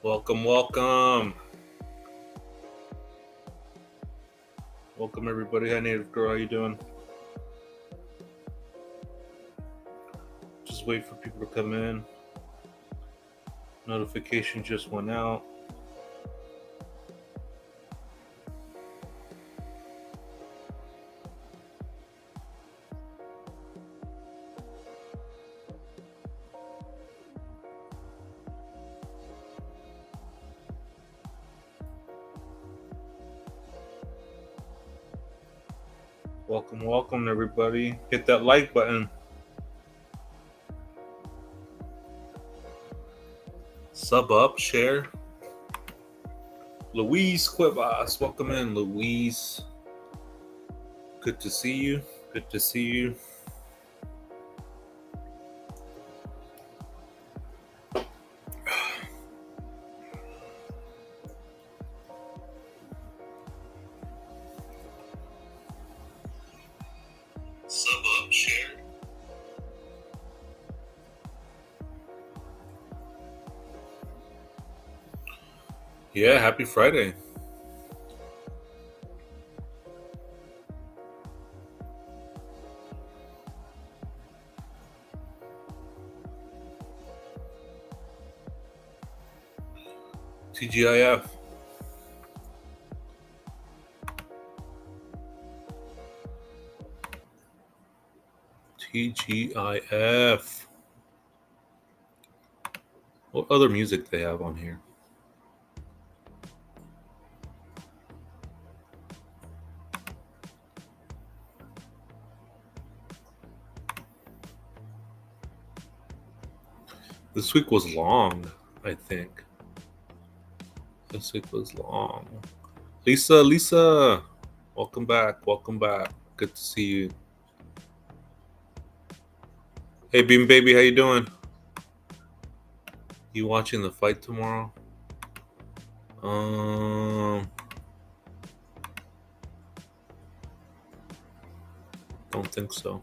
Welcome, welcome. Welcome everybody. Hi Native Girl, how you doing? Just wait for people to come in. Notification just went out. Welcome, welcome everybody. Hit that like button. Sub up, share. Louise Cuevas, welcome in, Louise. Good to see you. Good to see you. Sub up, share. Yeah, happy Friday. TGIF. TGIF. What other music they have on here? This week was long, I think. This week was long. Lisa, welcome back. Welcome back. Good to see you. Hey, Beam Baby, how you doing? You watching the fight tomorrow? Don't think so.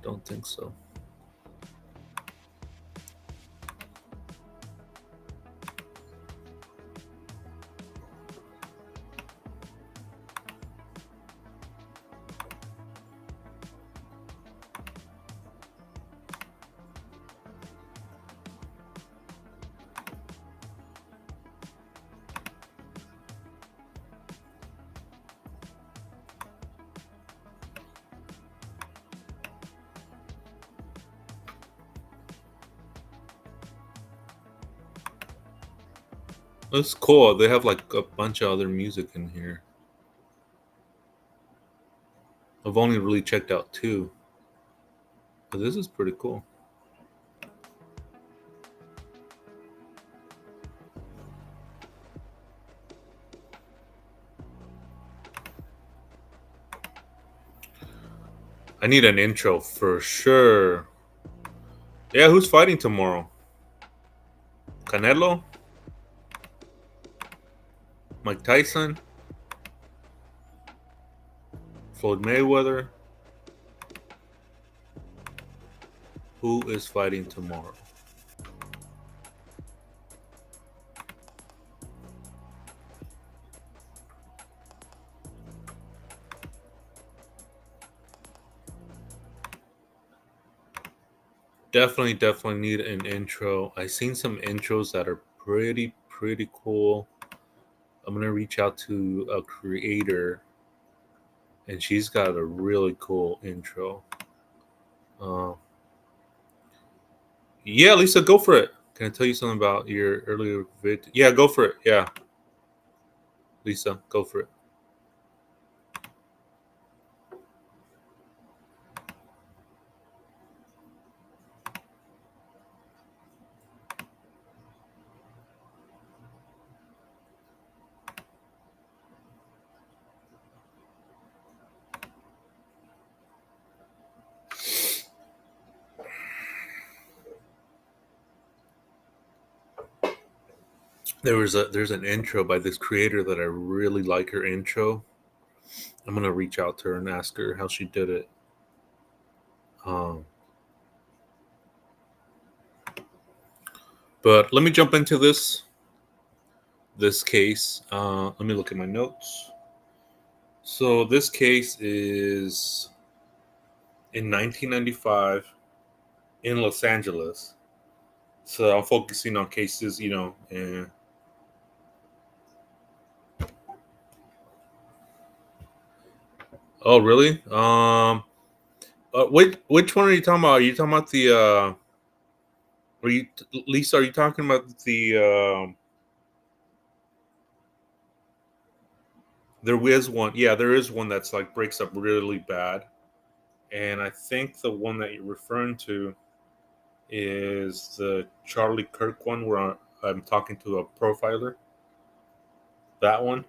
Don't think so. That's cool. They have like a bunch of other music in here. I've only really checked out two, but this is pretty cool. I need an intro for sure. Yeah, who's fighting tomorrow? Canelo? Mike Tyson? Floyd Mayweather? Who is fighting tomorrow? Definitely need an intro. I seen some intros that are pretty cool. I'm gonna reach out to a creator, and she's got a really cool intro. Uh, yeah, Lisa, go for it. Can I tell you something about your earlier vid? Yeah, go for it. Yeah, Lisa, go for it. There's an intro by this creator that I really like her intro. I'm gonna reach out to her and ask her how she did it. Um, But let me jump into this case. Let me look at my notes. So this case is in 1995 in Los Angeles. So I'm focusing on cases, and oh, really? Which one are you talking about? Are you talking about the? Are you Lisa? Are you talking about the? There is one. Yeah, there is one that's like breaks up really bad, and I think the one that you're referring to is the Charlie Kirk one, where I'm talking to a profiler. That one.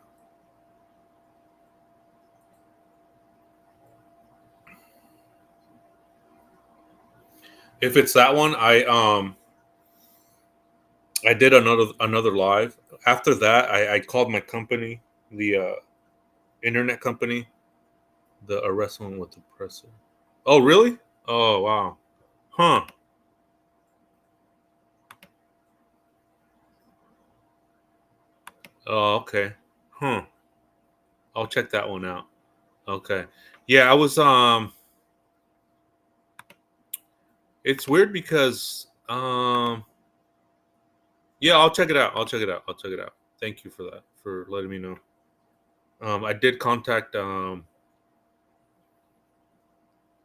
If it's that one, I did another live. After that, I called my company, the internet company, the arrest one with the presser. Oh, really? Oh, wow. Huh. Oh, okay. Huh. I'll check that one out. Okay. Yeah, I was it's weird because yeah, I'll check it out. I'll check it out. I'll check it out. Thank you for that, for letting me know. I did contact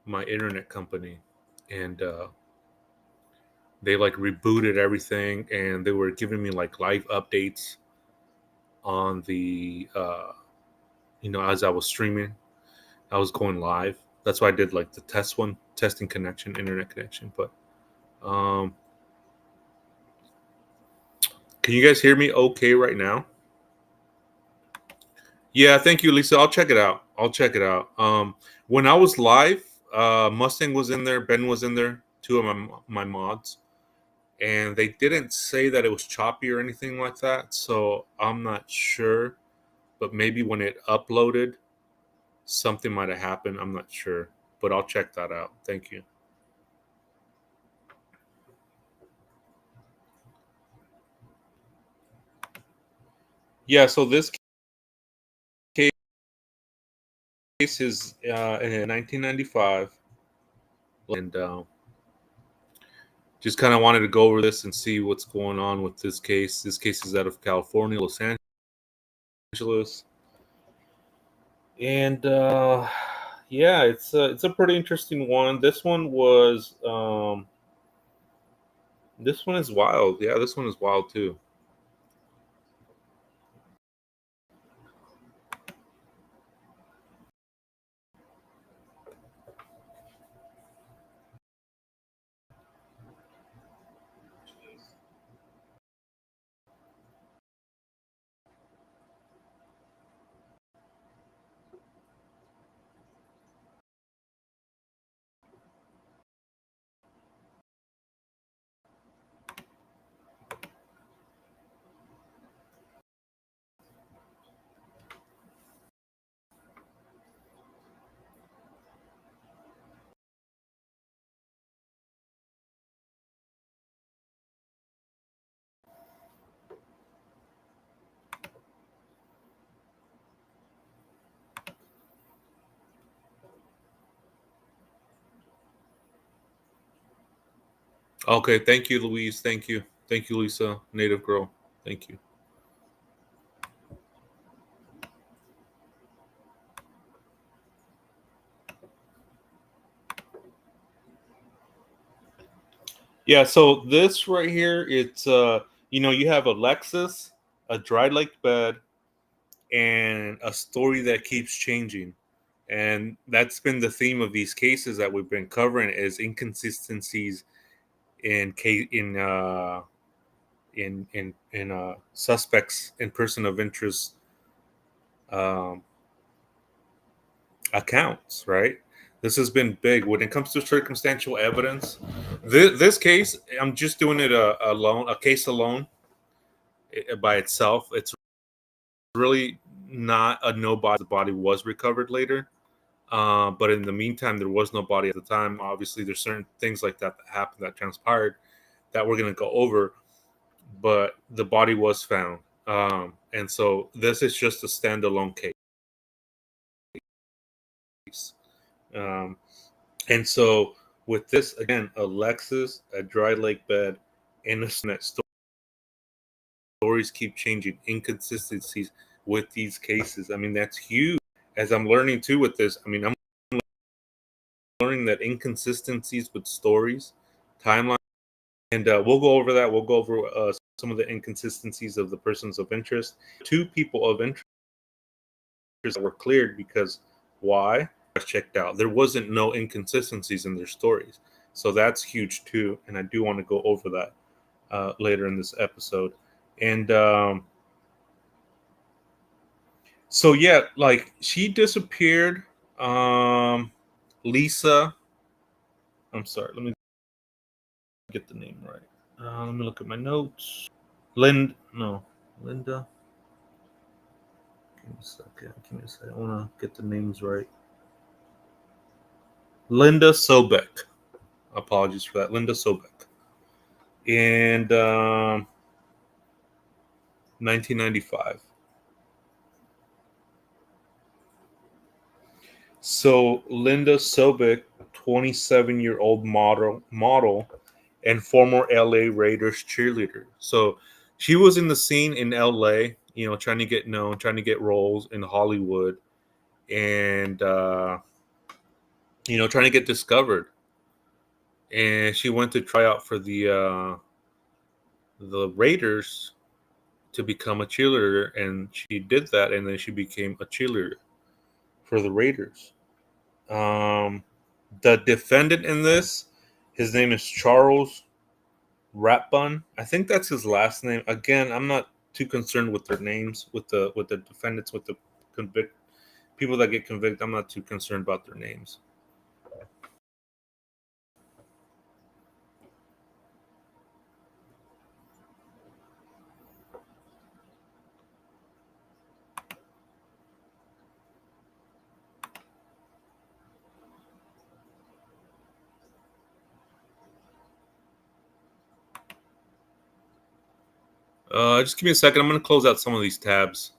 my internet company, and they like rebooted everything, and they were giving me like live updates on the as I was streaming. I was going live. That's why I did like the test one, testing connection, internet connection. But um can you guys hear me okay right now? Yeah, thank you, Lisa. I'll check it out. I'll check it out. When I was live, Mustang was in there, Ben was in there, two of my mods, and they didn't say that it was choppy or anything like that. So I'm not sure, but maybe when it uploaded, something might have happened. I'm not sure, but I'll check that out. Thank you. Yeah. So this case is in 1995, and just kind of wanted to go over this and see what's going on with this case. This case is out of California, Los Angeles, and yeah, it's a pretty interesting one. This one is wild. Yeah, this one is wild too. Okay, thank you, Louise. Thank you, Lisa, native girl. Thank you. Yeah, so this right here, it's you have a Lexus, a dry lake bed, and a story that keeps changing. And that's been the theme of these cases that we've been covering is inconsistencies in suspects in person of interest um, accounts, right? This has been big when it comes to circumstantial evidence. This case, I'm just doing it alone, a case alone by itself. It's really not a no body. The body was recovered later, but in the meantime, there was no body at the time. Obviously, there's certain things like that that happened that transpired that we're going to go over. but the body was found. And so this is just a standalone case. Um, and so with this, again, Alexis, a dry lake bed, innocent stories keep changing, inconsistencies with these cases. I mean, that's huge. As I'm learning too with this, I mean, I'm learning that inconsistencies with stories, timeline, and we'll go over that. We'll go over some of the inconsistencies of the persons of interest. Two people of interest that were cleared because why? Checked out. There wasn't no inconsistencies in their stories, so that's huge too. And I do want to go over that later in this episode. And so yeah, like she disappeared. Lisa, I'm sorry. Let me get the name right. Let me look at my notes. Linda. Give me a second. Give me a second. I want to get the names right. Linda Sobek. Apologies for that. Linda Sobek. And 1995. So Linda Sobek, 27-year-old model, and former LA Raiders cheerleader. So she was in the scene in LA, trying to get known, trying to get roles in Hollywood, and trying to get discovered. And she went to try out for the Raiders to become a cheerleader, and she did that, and then she became a cheerleader for the Raiders. The defendant in this, his name is Charles Ratbun. I think that's his last name. Again, I'm not too concerned with their names, with the defendants, with the people that get convicted. I'm not too concerned about their names. Just give me a second. I'm going to close out some of these tabs.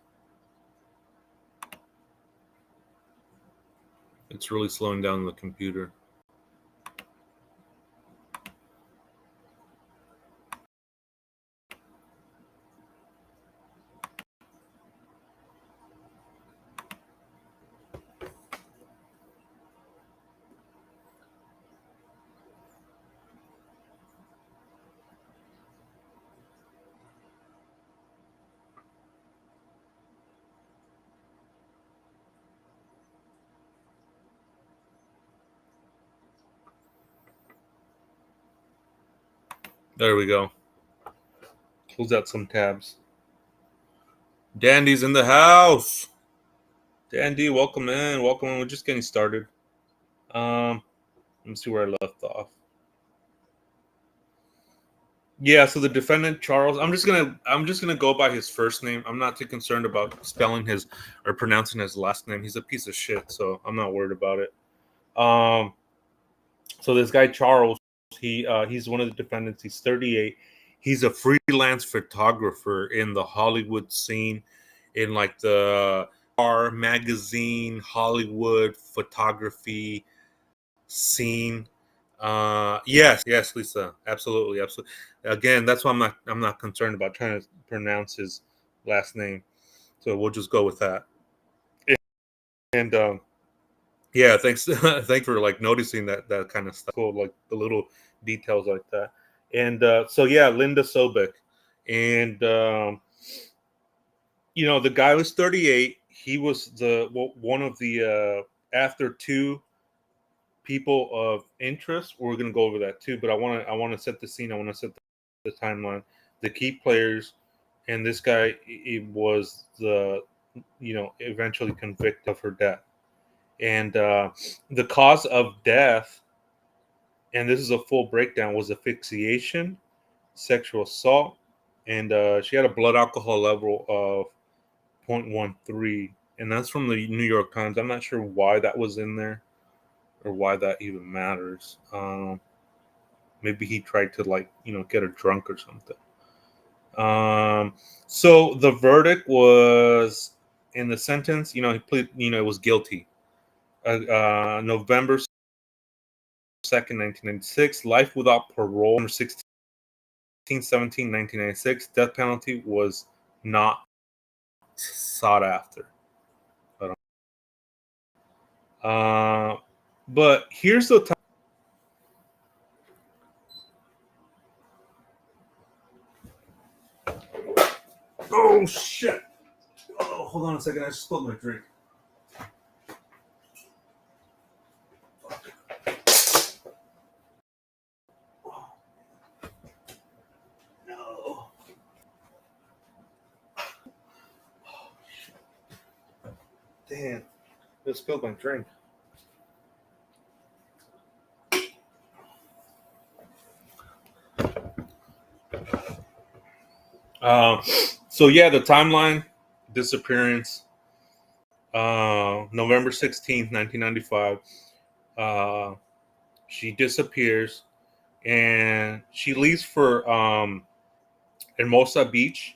It's really slowing down the computer. There we go. Close out some tabs. Dandy's in the house. Dandy, welcome in. Welcome in. We're just getting started. Let me see where I left off. Yeah, so the defendant Charles, I'm just gonna go by his first name. I'm not too concerned about spelling his or pronouncing his last name. He's a piece of shit, so I'm not worried about it. Um, so this guy Charles, he's one of the defendants. He's 38. He's a freelance photographer in the Hollywood scene, in like the R magazine Hollywood photography scene. Yes, Lisa, absolutely. Again, that's why I'm not concerned about trying to pronounce his last name. So we'll just go with that. And yeah, thanks thanks for like noticing that kind of stuff. Cool, like the little details like that. And so yeah, Linda Sobek. And the guy was 38. He was one of the after two people of interest. We're going to go over that too, but I want to set the scene. I want to set the timeline. The key players, and this guy it was eventually convicted of her death, and the cause of death, and this is a full breakdown, was asphyxiation, sexual assault, and she had a blood alcohol level of 0.13, and that's from the New York Times. I'm not sure why that was in there or why that even matters. Maybe he tried to get her drunk or something. So the verdict was in the sentence. He pleaded. It was guilty. November 2nd, 1996. Life without parole. November 16/17, 1996. Death penalty was not sought after. But here's the time. Oh shit! Oh, hold on a second. I just spilled my drink. No. Damn. I just spilled my drink. So yeah, the timeline, disappearance, November 16th, 1995. She disappears and she leaves for Hermosa Beach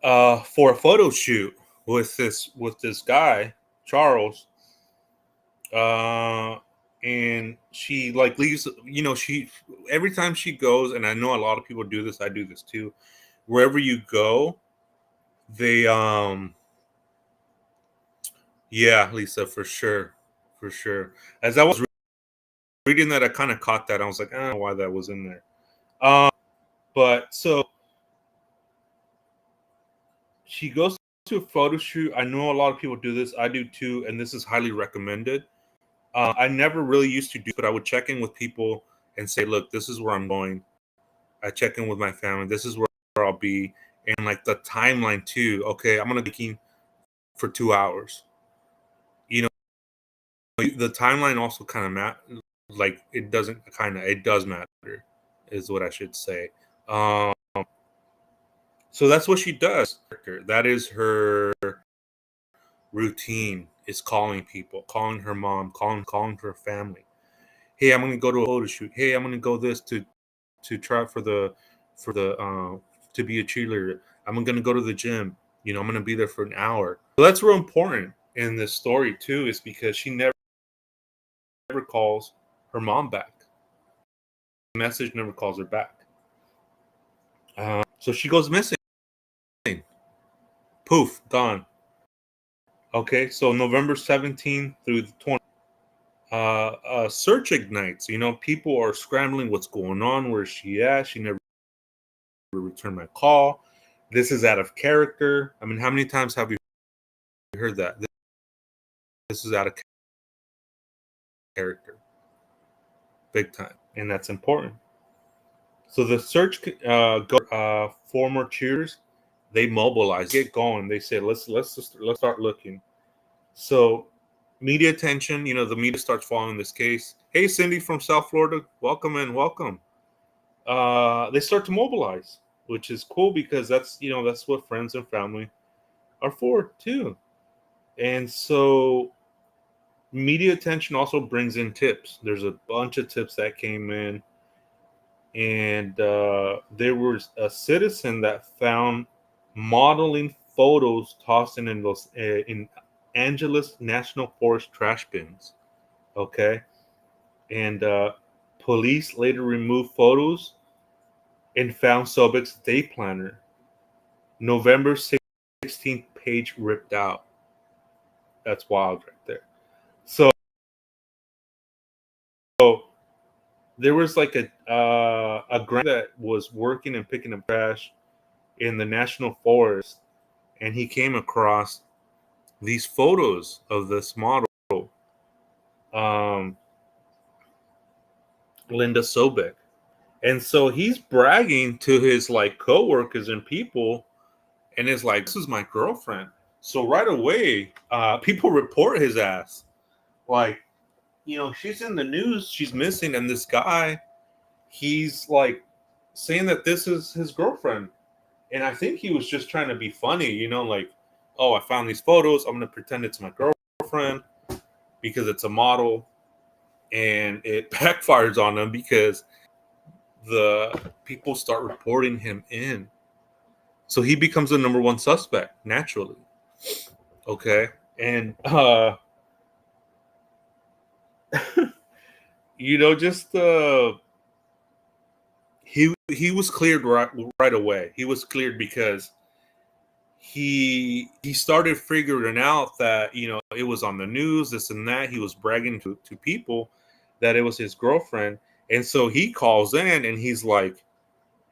for a photo shoot with this guy, Charles. And she like leaves, she every time she goes, and I know a lot of people do this, I do this too. Wherever you go, they yeah, Lisa, for sure. For sure. As I was reading that, I kind of caught that. I was like, I don't know why that was in there. But so she goes to a photo shoot. I know a lot of people do this. I do too, and this is highly recommended. I never really used to do, but I would check in with people and say, "Look, this is where I'm going." I check in with my family. This is where I'll be, and like the timeline too. Okay, I'm gonna be hiking for 2 hours. You know, the timeline also kind of like it doesn't kind of it does matter, is what I should say. Um, so that's what she does. That is her routine, is calling people, calling her mom, calling her family. Hey, I'm gonna go to a photo shoot. Hey, I'm gonna go this to try for the to be a cheerleader. I'm gonna go to the gym. I'm gonna be there for an hour. So that's real important in this story too, is because she never calls her mom back. The message never calls her back. So she goes missing. Poof, gone. Okay, so November 17th through the 20th. Search ignites. People are scrambling. What's going on? Where's she at? She never returned my call. This is out of character. I mean, how many times have you heard that? This is out of character. Big time. And that's important. So the search former cheers, they mobilize, get going. They say, let's start looking. So media attention, the media starts following this case. Hey, Cindy from South Florida, welcome in, welcome. They start to mobilize, which is cool because that's what friends and family are for too. And so media attention also brings in tips. There's a bunch of tips that came in, and there was a citizen that found modeling photos tossed in Angeles National Forest trash bins. Okay, and police later removed photos and found Sobek's day planner. November 16th page ripped out. That's wild right there. So there was like a grant that was working and picking up trash in the national forest, and he came across these photos of this model, um, Linda Sobek. And so he's bragging to his like coworkers and people, and is like, "This is my girlfriend." So right away, people report his ass. Like, she's in the news, she's missing, and this guy, he's like saying that this is his girlfriend. And I think he was just trying to be funny, like, "Oh, I found these photos. I'm gonna pretend it's my girlfriend because it's a model," and it backfires on him because the people start reporting him in. So he becomes the number one suspect naturally. Okay. And just he was cleared right away. He was cleared because he started figuring out that it was on the news, this and that. He was bragging to people that it was his girlfriend, and so he calls in and he's like,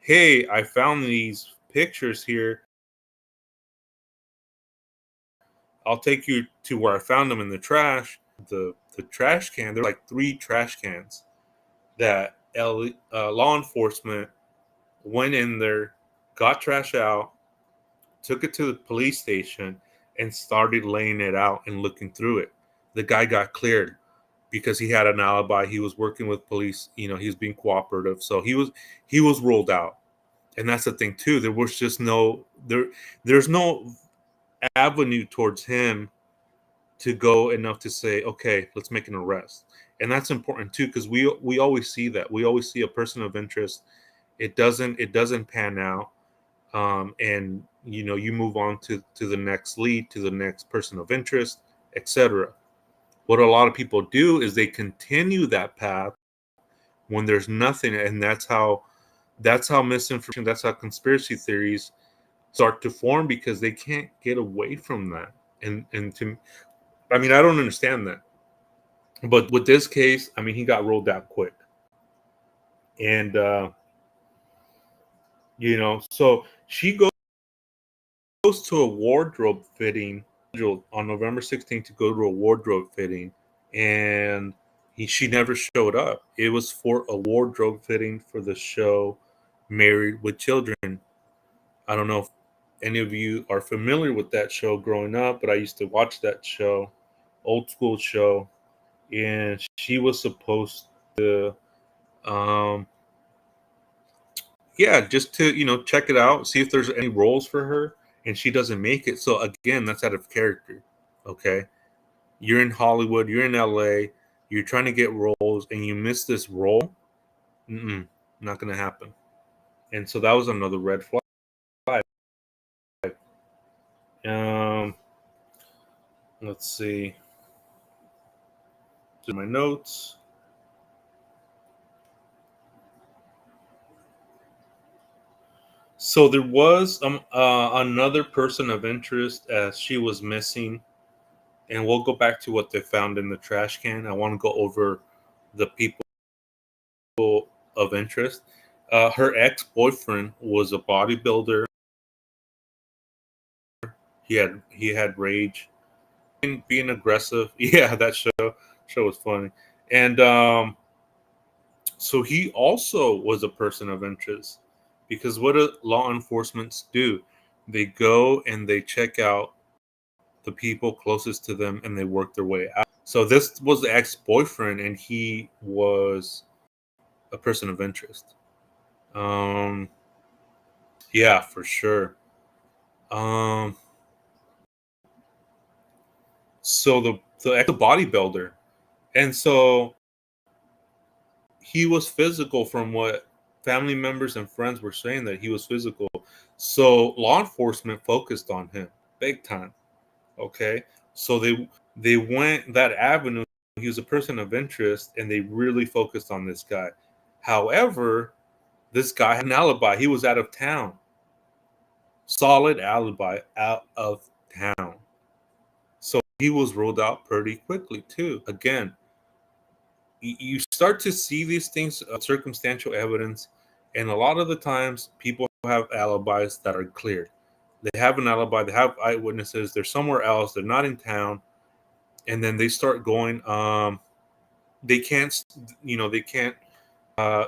"Hey, I found these pictures here. I'll take you to where I found them in the trash." The trash can. There's like 3 trash cans that law enforcement went in there, got trash out, took it to the police station, and started laying it out and looking through it. The guy got cleared because he had an alibi. He was working with police. He was being cooperative, so he was ruled out. And that's the thing too. There was just there's no avenue towards him to go enough to say, okay, let's make an arrest. And that's important too, because we always see that. We always see a person of interest. It doesn't pan out, and you move on to the next lead, to the next person of interest, etc. What a lot of people do is they continue that path when there's nothing, and that's how misinformation, that's how conspiracy theories start to form, because they can't get away from that. And to I mean, I don't understand that. But with this case, I mean, he got rolled out quick. And so she goes to a wardrobe fitting on November 16th to go to a wardrobe fitting, and she never showed up. It was for a wardrobe fitting for the show Married with Children. I don't know if any of you are familiar with that show growing up, but I used to watch that show, old school show, and she was supposed to, um, yeah, just to check it out, see if there's any roles for her, and she doesn't make it. So again, that's out of character. Okay, you're in Hollywood, you're in LA, you're trying to get roles, and you miss this role. Not gonna happen. And so that was another red flag. Um, let's see. To my notes. So there was another person of interest as she was missing, and we'll go back to what they found in the trash can. I want to go over the people of interest. Her ex-boyfriend was a bodybuilder. He had rage, being aggressive. Yeah, that show was funny, and so he also was a person of interest, because what do law enforcement do? They go and they check out the people closest to them, and they work their way out. So this was the ex-boyfriend, and he was a person of interest. Um, yeah, for sure. Um, so the ex bodybuilder, and so he was physical, from what family members and friends were saying, that he was physical. So law enforcement focused on him big time. Okay, so they went that avenue. He was a person of interest, and they really focused on this guy. However, this guy had an alibi. He was out of town. Solid alibi, out of town. So he was ruled out pretty quickly too. Again, you start to see these things, circumstantial evidence, and a lot of the times people have alibis that are cleared. They have an alibi, they have eyewitnesses, they're somewhere else, they're not in town, and then they start going. They can't, they can't. Uh,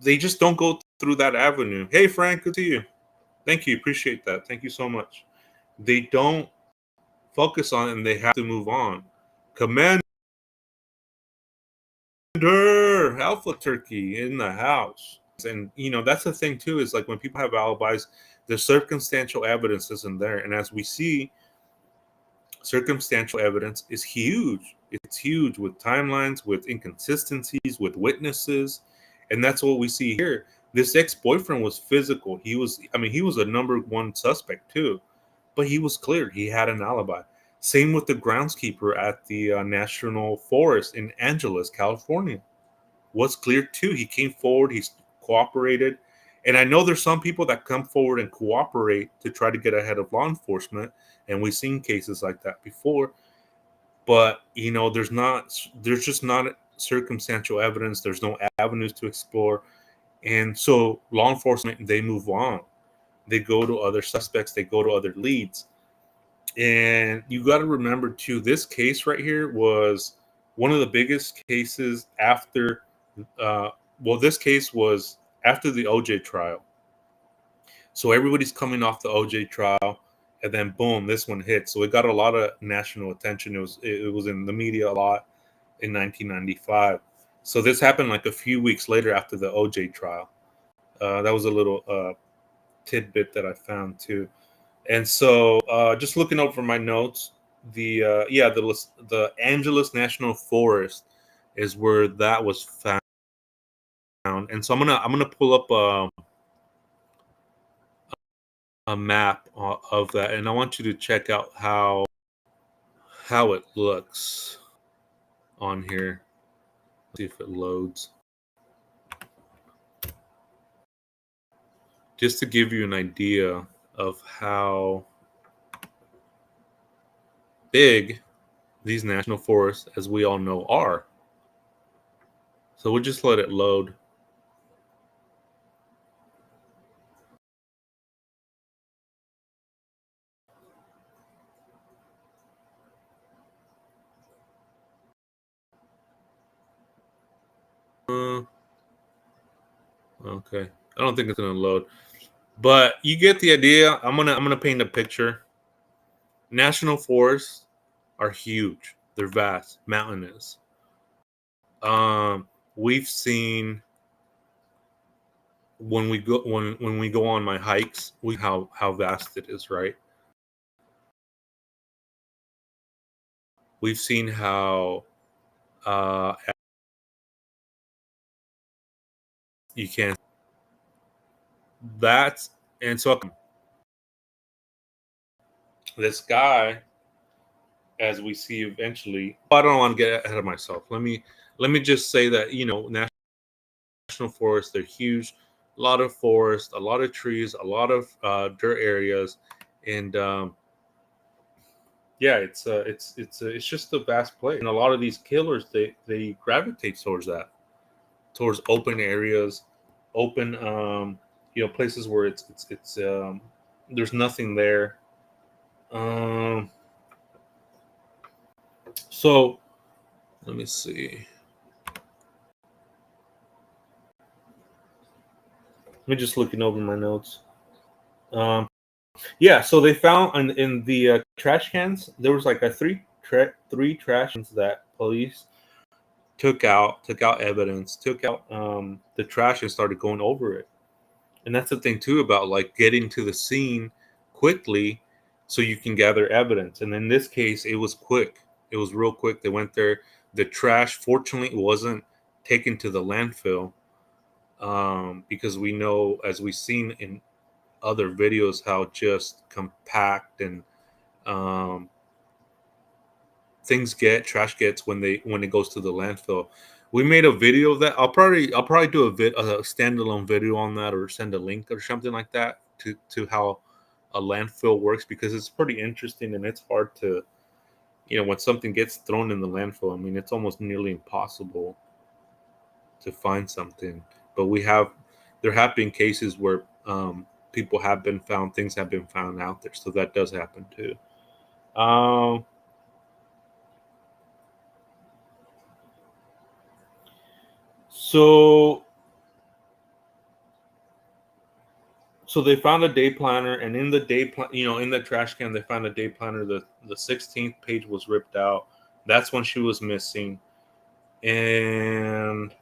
they just don't go through that avenue. Hey, Frank, good to see you. Thank you, appreciate that. Thank you so much. They don't focus on it, and they have to move on. Commander Alpha Turkey in the house. And that's the thing too, is like when people have alibis, the circumstantial evidence isn't there. And as we see, circumstantial evidence is huge. It's huge, with timelines, with inconsistencies, with witnesses. And that's what we see here. This ex-boyfriend was physical. He was a number one suspect too, but he was cleared. He had an alibi. Same with the groundskeeper at the National Forest in Angeles, California. Was cleared too. He came forward. He's cooperated. And I know there's some people that come forward and cooperate to try to get ahead of law enforcement. And we've seen cases like that before. But, there's just not circumstantial evidence. There's no avenues to explore. And so law enforcement, they move on. They go to other suspects. They go to other leads. And you got to remember, too, this case right here was one of the biggest cases after, this case was after the OJ trial. So everybody's coming off the OJ trial, and then boom, this one hit. So it got a lot of national attention. It was in the media a lot in 1995. So this happened like a few weeks later after the OJ trial. That was a little tidbit that I found too. And so, just looking over my notes, the Angeles National Forest is where that was found. And so I'm gonna pull up a map of that, and I want you to check out how it looks on here. See if it loads. Just to give you an idea of how big these national forests, as we all know, are. So we'll just let it load. Okay, I don't think it's gonna load, but you get the idea. I'm gonna paint a picture. National forests are huge. They're vast, mountainous. We've seen when we go on my hikes, we how vast it is, right? We've seen how uh, you can. That's and so this guy, as we see eventually. I don't want to get ahead of myself. Let me just say that national forests, they're huge. A lot of forest, a lot of trees, a lot of dirt areas, and yeah, it's just a vast place. And a lot of these killers, they gravitate towards that, towards open areas, open places where it's there's nothing there. Um, so let me see. Let me just looking over my notes. Um, yeah, so they found in the trash cans there was like three trash cans that police took out evidence, took out the trash and started going over it. And that's the thing too about like getting to the scene quickly so you can gather evidence. And in this case, it was quick. It was real quick. They went there. The trash, fortunately, wasn't taken to the landfill because we know, as we've seen in other videos, how just compact and um, trash gets when it goes to the landfill. We made a video of that. I'll probably do a standalone video on that, or send a link or something like that to how a landfill works, because it's pretty interesting and it's hard to, when something gets thrown in the landfill. I mean, it's almost nearly impossible to find something. But there have been cases where people have been found, things have been found out there, so that does happen too. Um, so so they found a day planner, and in the in the trash can, they found a day planner. The 16th page was ripped out. That's when she was missing. And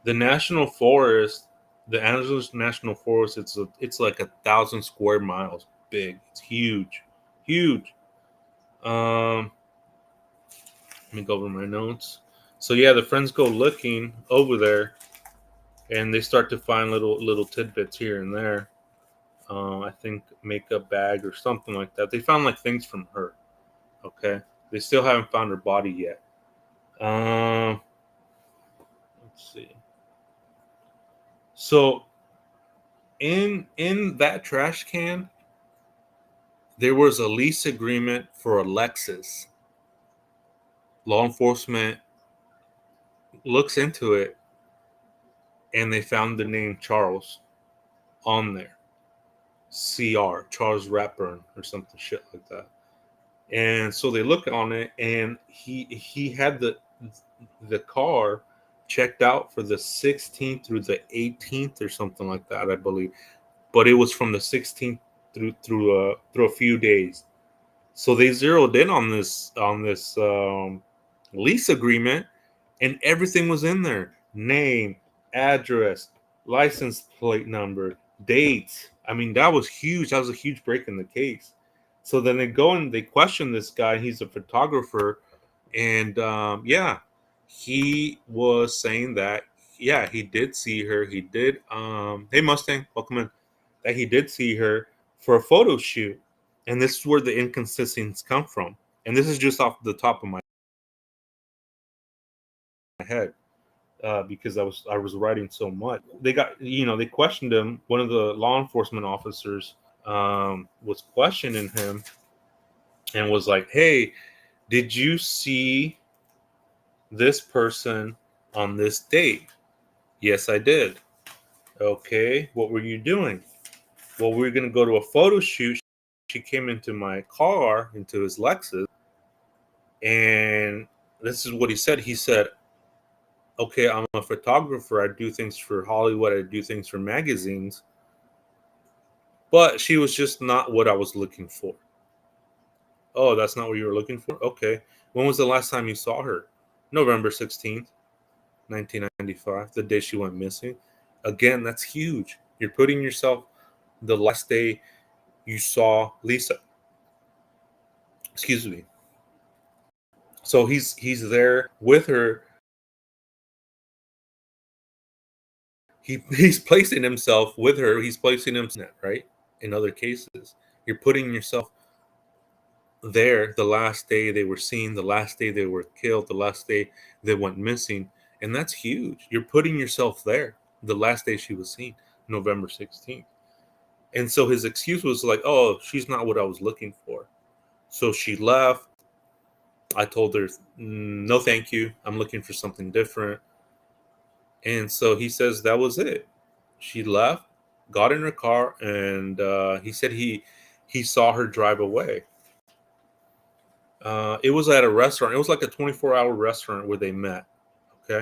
the national forest, the Angeles National Forest, it's like 1,000 square miles big. It's huge, huge. Let me go over my notes. So yeah, the friends go looking over there, and they start to find little tidbits here and there. I think makeup bag or something like that. They found like things from her. Okay, they still haven't found her body yet. Um, let's see. So in that trash can, there was a lease agreement for a Lexus. Law enforcement looks into it, and they found the name Charles on there. CR, Charles Ratburn, or something shit like that. And so they look on it, and he had the car checked out for the 16th through the 18th or something like that, I believe. But it was from the 16th through a few days. So they zeroed in on this lease agreement, and everything was in there: name, address, license plate number, dates. I mean, that was huge. That was a huge break in the case. So then they go and they question this guy. He's a photographer, and yeah, he was saying that yeah, he did see her. He did. Hey Mustang, welcome in. That he did see her for a photo shoot, and this is where the inconsistencies come from. And this is just off the top of my head because I was writing so much. They got they questioned him. One of the law enforcement officers was questioning him and was like, "Hey, did you see this person on this date?" Yes, I did. Okay, what were you doing? Well, we were gonna go to a photo shoot. She came into my car, into his Lexus, and this is what he said. He said, okay, I'm a photographer. I do things for Hollywood. I do things for magazines. But she was just not what I was looking for. Oh, that's not what you were looking for? Okay. When was the last time you saw her? November 16th, 1995, the day she went missing. Again, that's huge. You're putting yourself the last day you saw Lisa. Excuse me. So he's there with her. He's placing himself with her. He's placing himself right in other cases. You're putting yourself there the last day they were seen, the last day they were killed, the last day they went missing, and that's huge. You're putting yourself there the last day she was seen, November 16th. And so his excuse was like, "Oh, she's not what I was looking for." So she left. I told her, "No, thank you. I'm looking for something different." And so he says that was it. She left, got in her car, and he said he saw her drive away. It was at a restaurant. It was like a 24-hour restaurant where they met. Okay.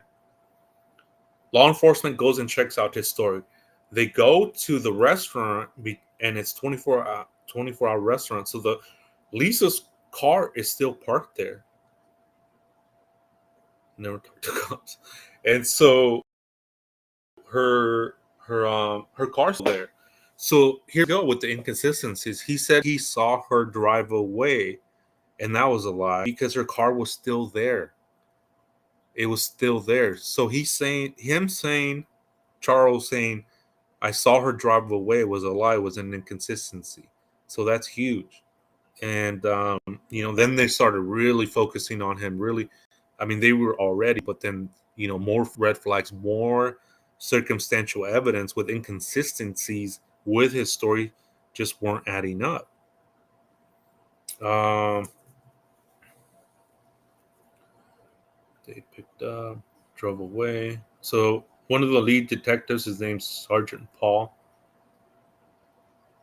Law enforcement goes and checks out his story. They go to the restaurant, and it's 24-hour restaurant. So the Lisa's car is still parked there. Never talked to cops. And so her car's there. So here we go with the inconsistencies. He said he saw her drive away, and that was a lie because her car was still there. It was still there. So Charles saying, I saw her drive away was a lie, was an inconsistency. So that's huge. And, then they started really focusing on him. Really, I mean, they were already, but then, more red flags, more circumstantial evidence with inconsistencies with his story just weren't adding up. Um, they picked up, drove away. So one of the lead detectives, his name's Sergeant Paul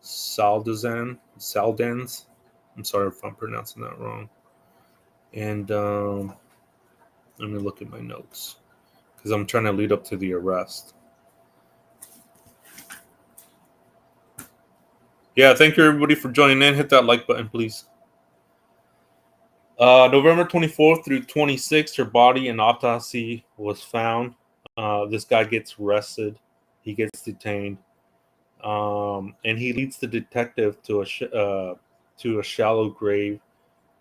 Saldens. I'm sorry if I'm pronouncing that wrong. And let me look at my notes because I'm trying to lead up to the arrest. Yeah, thank you everybody for joining in. Hit that like button, please. November 24th through 26th, her body and autopsy was found. This guy gets arrested. He gets detained. And he leads the detective to a shallow grave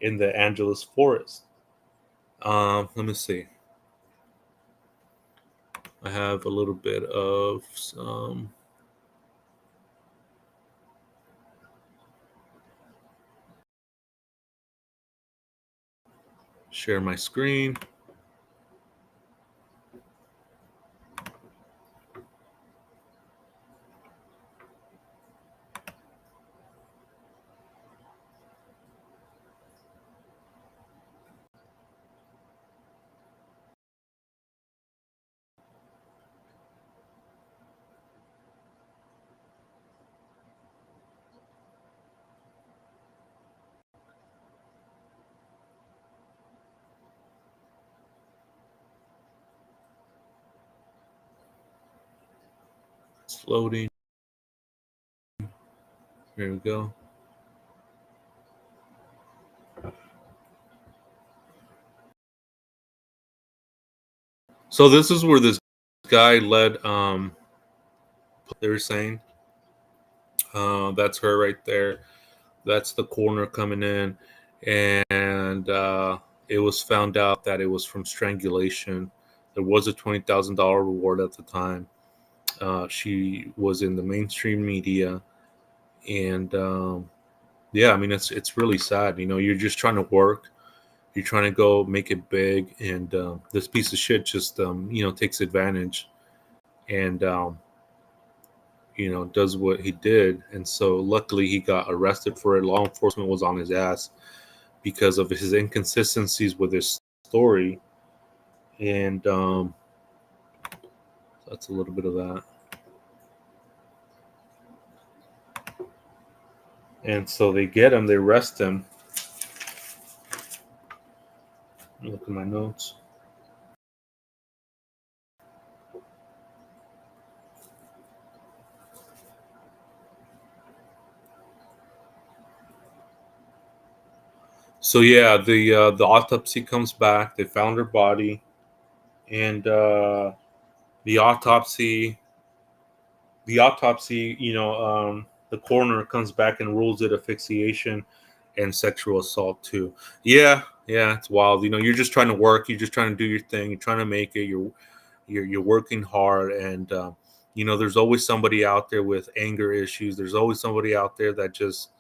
in the Angeles forest. Let me see. I have a little bit of share my screen. It's loading. Here we go. So this is where this guy led. They're saying that's her right there. That's the coroner coming in, and it was found out that it was from strangulation. There was a $20,000 reward at the time. She was in the mainstream media, and yeah, I mean it's really sad. You know, you're just trying to work, you're trying to go make it big, and this piece of shit just takes advantage and does what he did. And so luckily he got arrested for it. Law enforcement was on his ass because of his inconsistencies with his story, and that's a little bit of that. And so they get him, they arrest him. Look at my notes. So yeah, the autopsy comes back. They found her body, and the autopsy, the coroner comes back and rules it asphyxiation and sexual assault too. Yeah, it's wild. You know, you're just trying to work. You're just trying to do your thing. You're trying to make it. You're working hard, and there's always somebody out there with anger issues. There's always somebody out there that just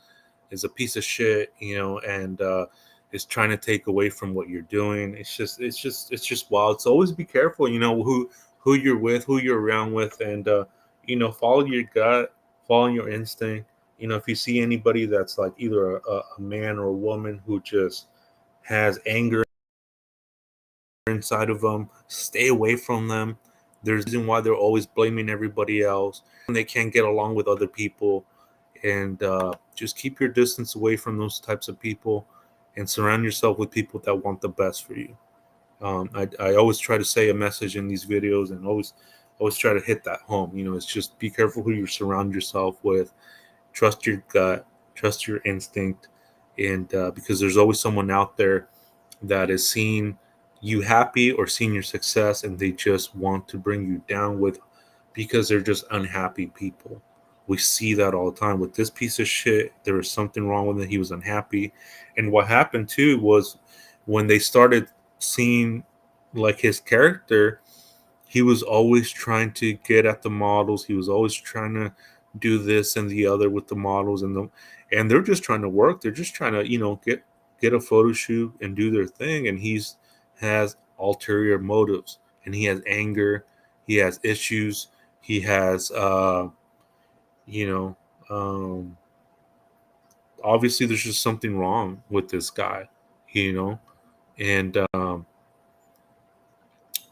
is a piece of shit, and is trying to take away from what you're doing. It's just wild. So always be careful, who you're with, who you're around with, and follow your gut, follow your instinct. If you see anybody that's like either a man or a woman who just has anger inside of them, stay away from them. There's a reason why they're always blaming everybody else. And they can't get along with other people, and just keep your distance away from those types of people, and surround yourself with people that want the best for you. I always try to say a message in these videos, and always try to hit that home. It's just be careful who you surround yourself with. Trust your gut, trust your instinct, and because there's always someone out there that is seeing you happy or seeing your success, and they just want to bring you down with because they're just unhappy people. We see that all the time with this piece of shit. There was something wrong with it. He was unhappy. And what happened too was when they started seeing like his character, he was always trying to get at the models. He was always trying to do this and the other with the models, and they're just trying to work. They're just trying to get a photo shoot and do their thing. And he's has ulterior motives, and he has anger. He has issues. He has you know um, obviously there's just something wrong with this guy, and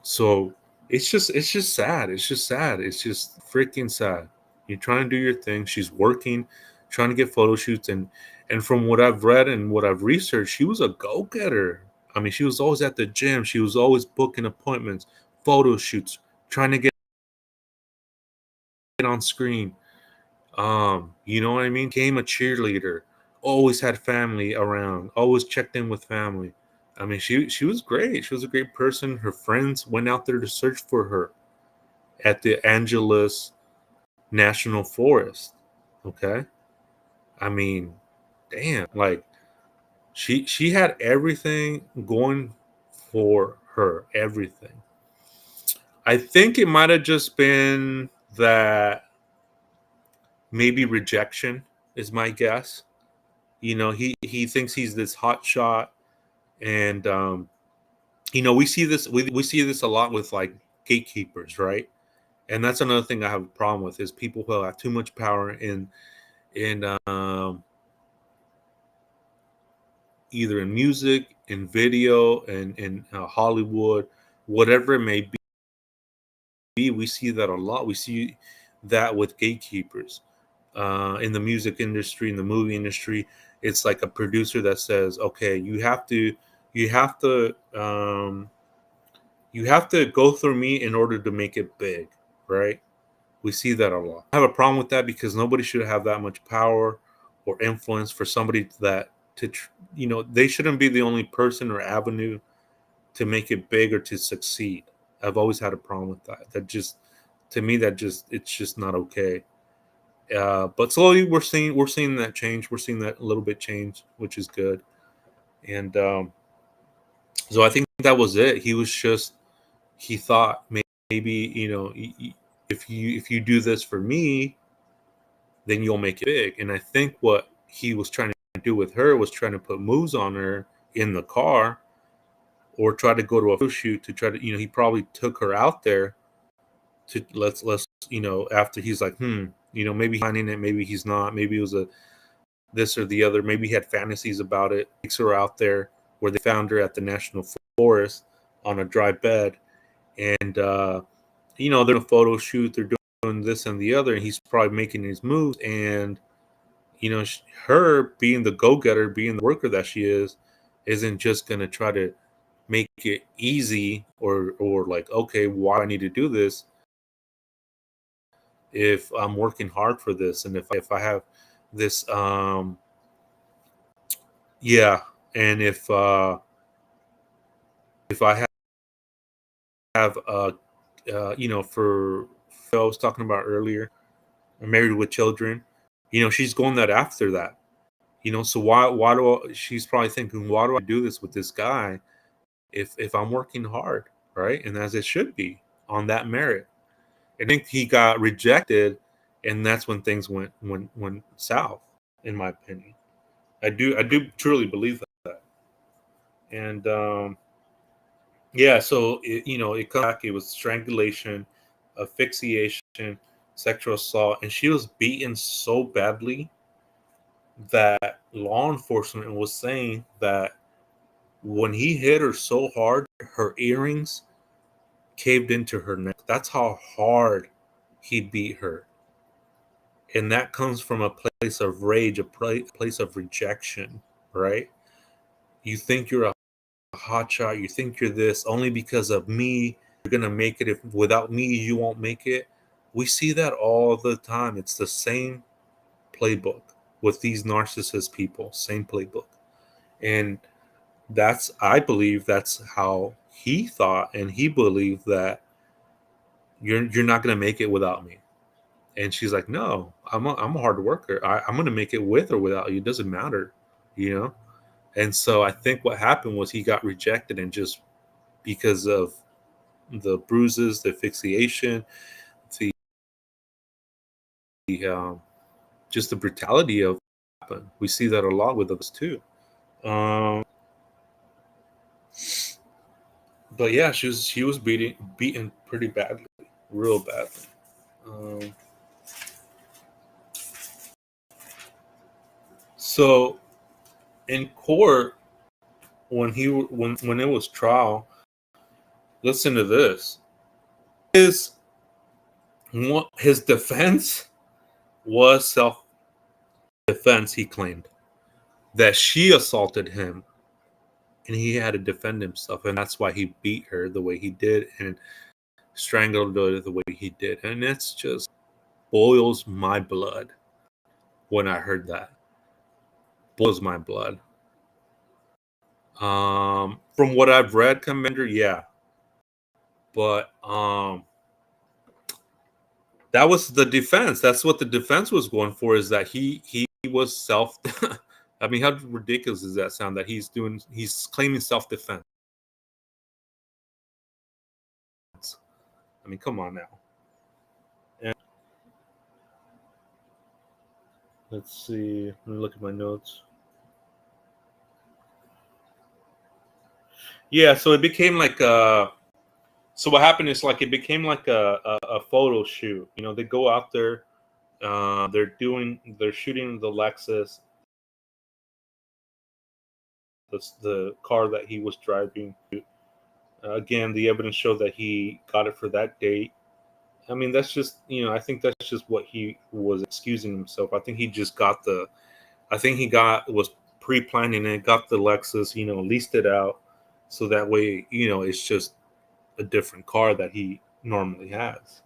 so it's just sad. It's just sad. It's just freaking sad. You're trying to do your thing. She's working, trying to get photo shoots, and from what I've read and what I've researched, she was a go getter. I mean, she was always at the gym. She was always booking appointments, photo shoots, trying to get on screen. You know what I mean? Became a cheerleader. Always had family around. Always checked in with family. I mean, she was great. She was a great person. Her friends went out there to search for her at the Angeles National Forest. Okay, I mean, damn, like she had everything going for her, everything. I think it might have just been that maybe rejection is my guess. He thinks he's this hot shot, and we see this we see this a lot with like gatekeepers, right? And that's another thing I have a problem with is people who have too much power in either in music, in video, and in Hollywood, whatever it may be. We see that a lot. We see that with gatekeepers in the music industry, in the movie industry. It's like a producer that says, "Okay, you have to, you have to go through me in order to make it big," right? We see that a lot. I have a problem with that because nobody should have that much power or influence for somebody they shouldn't be the only person or avenue to make it big or to succeed. I've always had a problem with that. That just to me that just it's just not okay. But slowly we're seeing that change. We're seeing that a little bit change, which is good. And so I think that was it. He was just he thought maybe if you do this for me, then you'll make it big. And I think what he was trying to do with her was trying to put moves on her in the car or try to go to a photo shoot to try to he probably took her out there to let's after he's like maybe he's finding it, maybe he's not, maybe it was a this or the other, maybe he had fantasies about it, takes her out there where they found her at the national forest on a dry bed, and they're in a photo shoot, they're doing this and the other, and he's probably making his moves, and her being the go-getter, being the worker that she isn't just going to try to make it easy or like, okay, why do I need to do this if I'm working hard for this, and if I have this yeah, and if I have for I was talking about earlier, married with children, she's going that after that. So she's probably thinking, why do I do this with this guy if I'm working hard, right? And as it should be on that merit. I think he got rejected, and that's when things went south, in my opinion. I do truly believe that. And yeah, so it comes back. It was strangulation, asphyxiation, sexual assault, and she was beaten so badly that law enforcement was saying that when he hit her so hard, her earrings caved into her neck. That's how hard he beat her. And that comes from a place of rage, place of rejection, right? You think you're a hotshot, you think you're this only because of me, you're going to make it. If without me, you won't make it. We see that all the time. It's the same playbook with these narcissist people, same playbook. And I believe that's how he thought, and he believed that you're not going to make it without me. And she's like, no, I'm a hard worker. I'm going to make it with or without you. It doesn't matter, you know? And so I think what happened was he got rejected, and just because of the bruises, the asphyxiation, the just the brutality of it happened. We see that a lot with us too. Um, but yeah, she was beaten pretty badly, real badly. Um, so in court, when it was trial, listen to this. His defense was self defense. He claimed that she assaulted him, and he had to defend himself, and that's why he beat her the way he did and strangled her the way he did. And it's just boils my blood when I heard that. Boils my blood. From what I've read, Commander, yeah, but that was the defense. That's what the defense was going for. Is that he was self. I mean, how ridiculous does that sound? That he's claiming self defense. I mean, come on now. And let's see. Let me look at my notes. Yeah, so it became like so what happened is like it became like a photo shoot. You know, they go out there, they're shooting the Lexus, the car that he was driving. Again, the evidence showed that he got it for that date. I mean, that's just, I think that's just what he was excusing himself. I think he just got I think he was pre-planning it, got the Lexus, leased it out, so that way, it's just a different car that he normally has.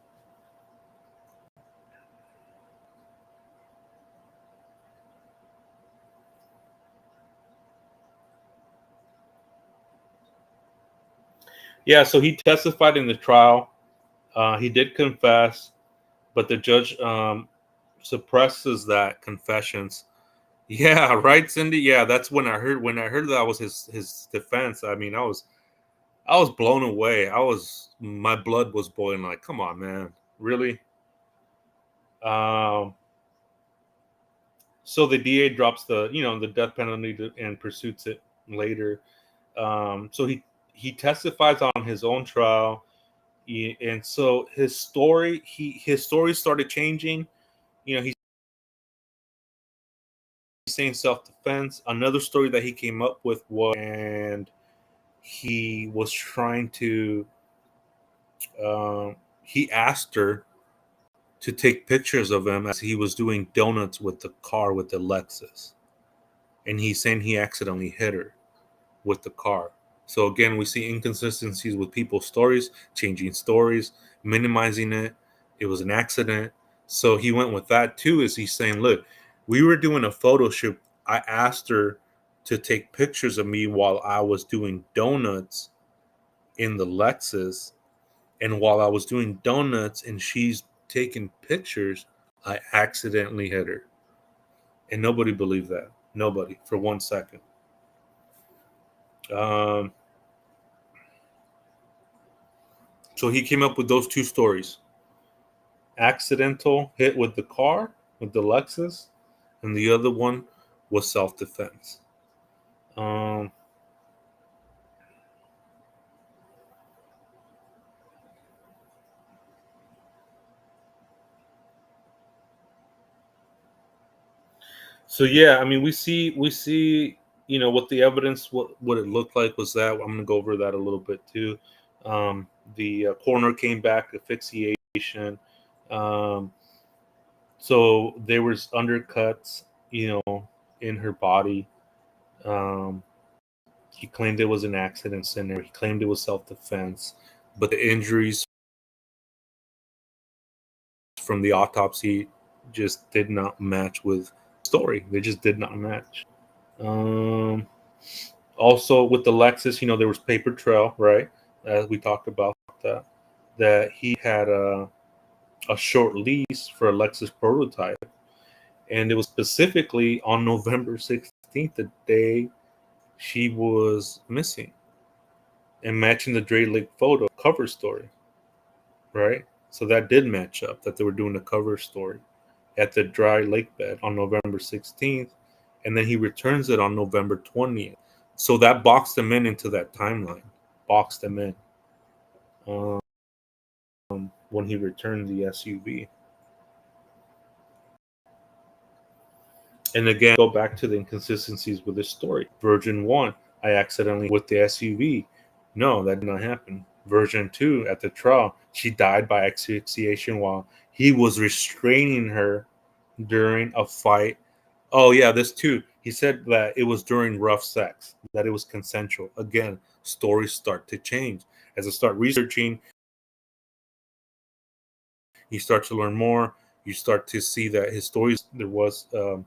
Yeah, so he testified in the trial. He did confess, but the judge suppresses that confessions. Yeah, right, Cindy. Yeah, that's when I heard that was his defense. I mean, I was blown away. My blood was boiling. Like, come on, man, really? Um, so the DA drops the death penalty and pursues it later. So he testifies on his own trial, and so his story started changing. He's saying self defense. Another story that he came up with was, and he was trying to. He asked her to take pictures of him as he was doing donuts with the car with the Lexus, and he's saying he accidentally hit her with the car. So again, we see inconsistencies with people's stories, changing stories, minimizing it. It was an accident. So he went with that too. Is he's saying, look, we were doing a photo shoot. I asked her to take pictures of me while I was doing donuts in the Lexus. And while I was doing donuts and she's taking pictures, I accidentally hit her. And nobody believed that. Nobody for 1 second. Um, so he came up with those two stories: accidental hit with the car, with the Lexus, and the other one was self defense. Um, so yeah, I mean, we see, what the evidence, what it looked like was that. I'm going to go over that a little bit too. The coroner came back asphyxiation. Um, so there was undercuts, in her body. Um, he claimed it was an accident center. He claimed it was self defense, but the injuries from the autopsy just did not match with the story. They just did not match. Um, Also with the Lexus, there was paper trail, right? As we talked about that he had a short lease for a Lexus prototype, and it was specifically on November 16th, the day she was missing, and matching the Dre Lake photo cover story, right? So that did match up, that they were doing a cover story at the dry lake bed on November 16th, and then he returns it on November 20th. So that boxed them into that timeline, boxed them in um, when he returned the SUV. And again, go back to the inconsistencies with this story. Version 1, I accidentally with the SUV. No, that did not happen. Version 2, at the trial, she died by asphyxiation while he was restraining her during a fight. Oh yeah, this too. He said that it was during rough sex, that it was consensual. Again, stories start to change. As I start researching, you start to learn more. You start to see that his stories, there was uh,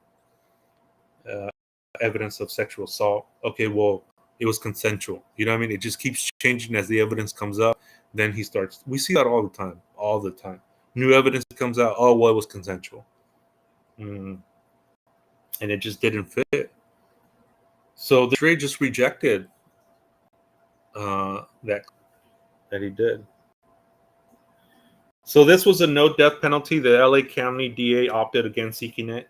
evidence of sexual assault. Okay, well, it was consensual. You know what I mean? It just keeps changing as the evidence comes up. Then he starts. We see that all the time. All the time. New evidence comes out. Oh, well, it was consensual. Mm, and it just didn't fit. So the jury just rejected that he did. So this was a no death penalty. The LA County DA opted against seeking it.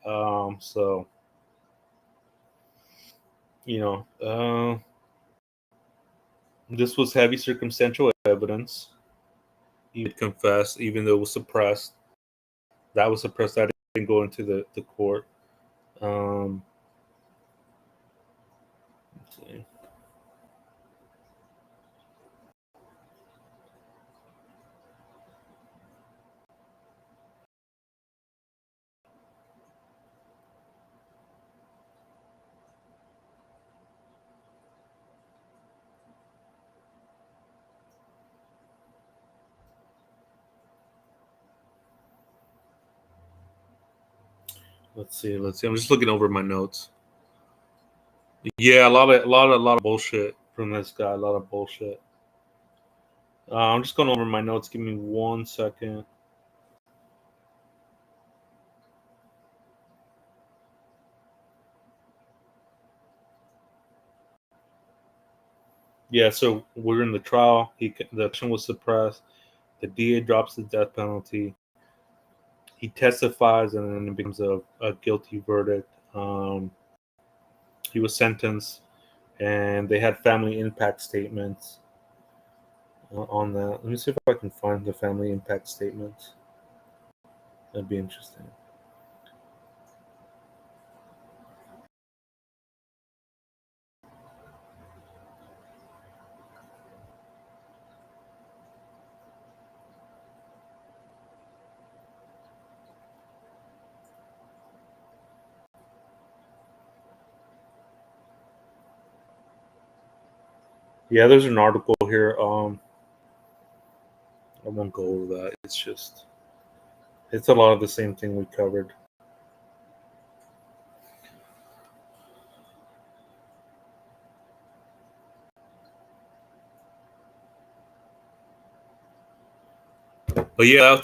So you know, this was heavy circumstantial evidence. He did confess, even though it was suppressed. That was suppressed. That didn't go into the court. Um, let's see. Let's see. Let's see. I'm just looking over my notes. Yeah, a lot of bullshit from this guy. A lot of bullshit. I'm just going over my notes. Give me 1 second. Yeah, so we're in the trial. The action was suppressed. The DA drops the death penalty. He testifies, and then it becomes a guilty verdict. He was sentenced, and they had family impact statements on that. Let me see if I can find the family impact statements. That'd be interesting. Yeah, there's an article here. I won't go over that. It's a lot of the same thing we covered. But yeah,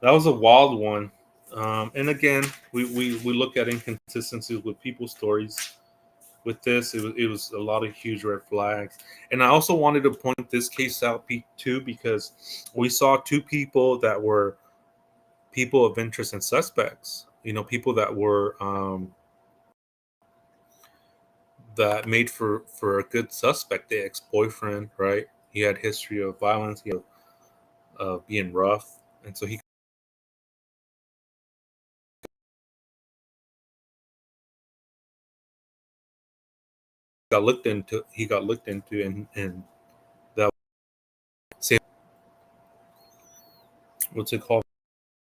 that was a wild one. And again, we look at inconsistencies with people's stories. With this, it was a lot of huge red flags. And I also wanted to point this case out too, because we saw two people that were people of interest and suspects. People that were that made for a good suspect. The ex boyfriend, right? He had history of violence. He had being rough, and so he got looked into, and that same what's it called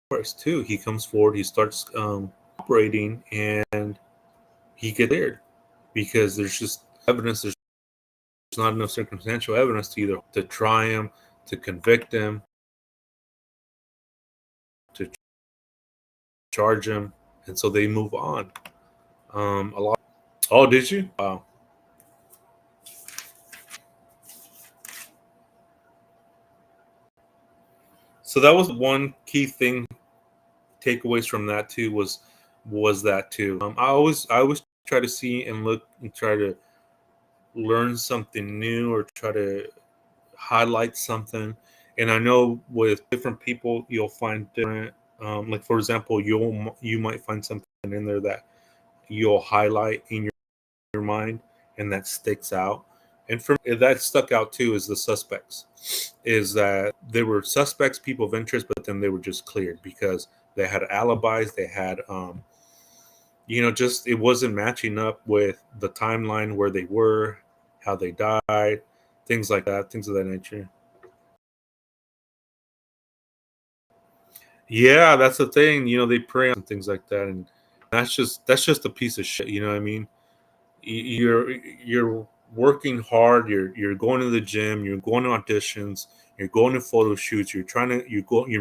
first too. He comes forward, he starts operating, and he gets cleared because there's just evidence. There's not enough circumstantial evidence to either to try him, to convict him, to charge him, and so they move on. A lot. Oh, did you? Wow. So that was one key thing. Takeaways from that too was that too. I always try to see and look and try to learn something new or try to highlight something. And I know with different people, you'll find different. Like for example, you might find something in there that you'll highlight in your mind and that sticks out. And for me, that stuck out too is the suspects. Is that they were suspects, people of interest, but then they were just cleared because they had alibis. They had, just it wasn't matching up with the timeline where they were, how they died, things like that, things of that nature. Yeah, that's the thing. They prey on things like that, and that's just a piece of shit. You know what I mean? You're working hard. You're going to the gym. You're going to auditions. You're going to photo shoots. You're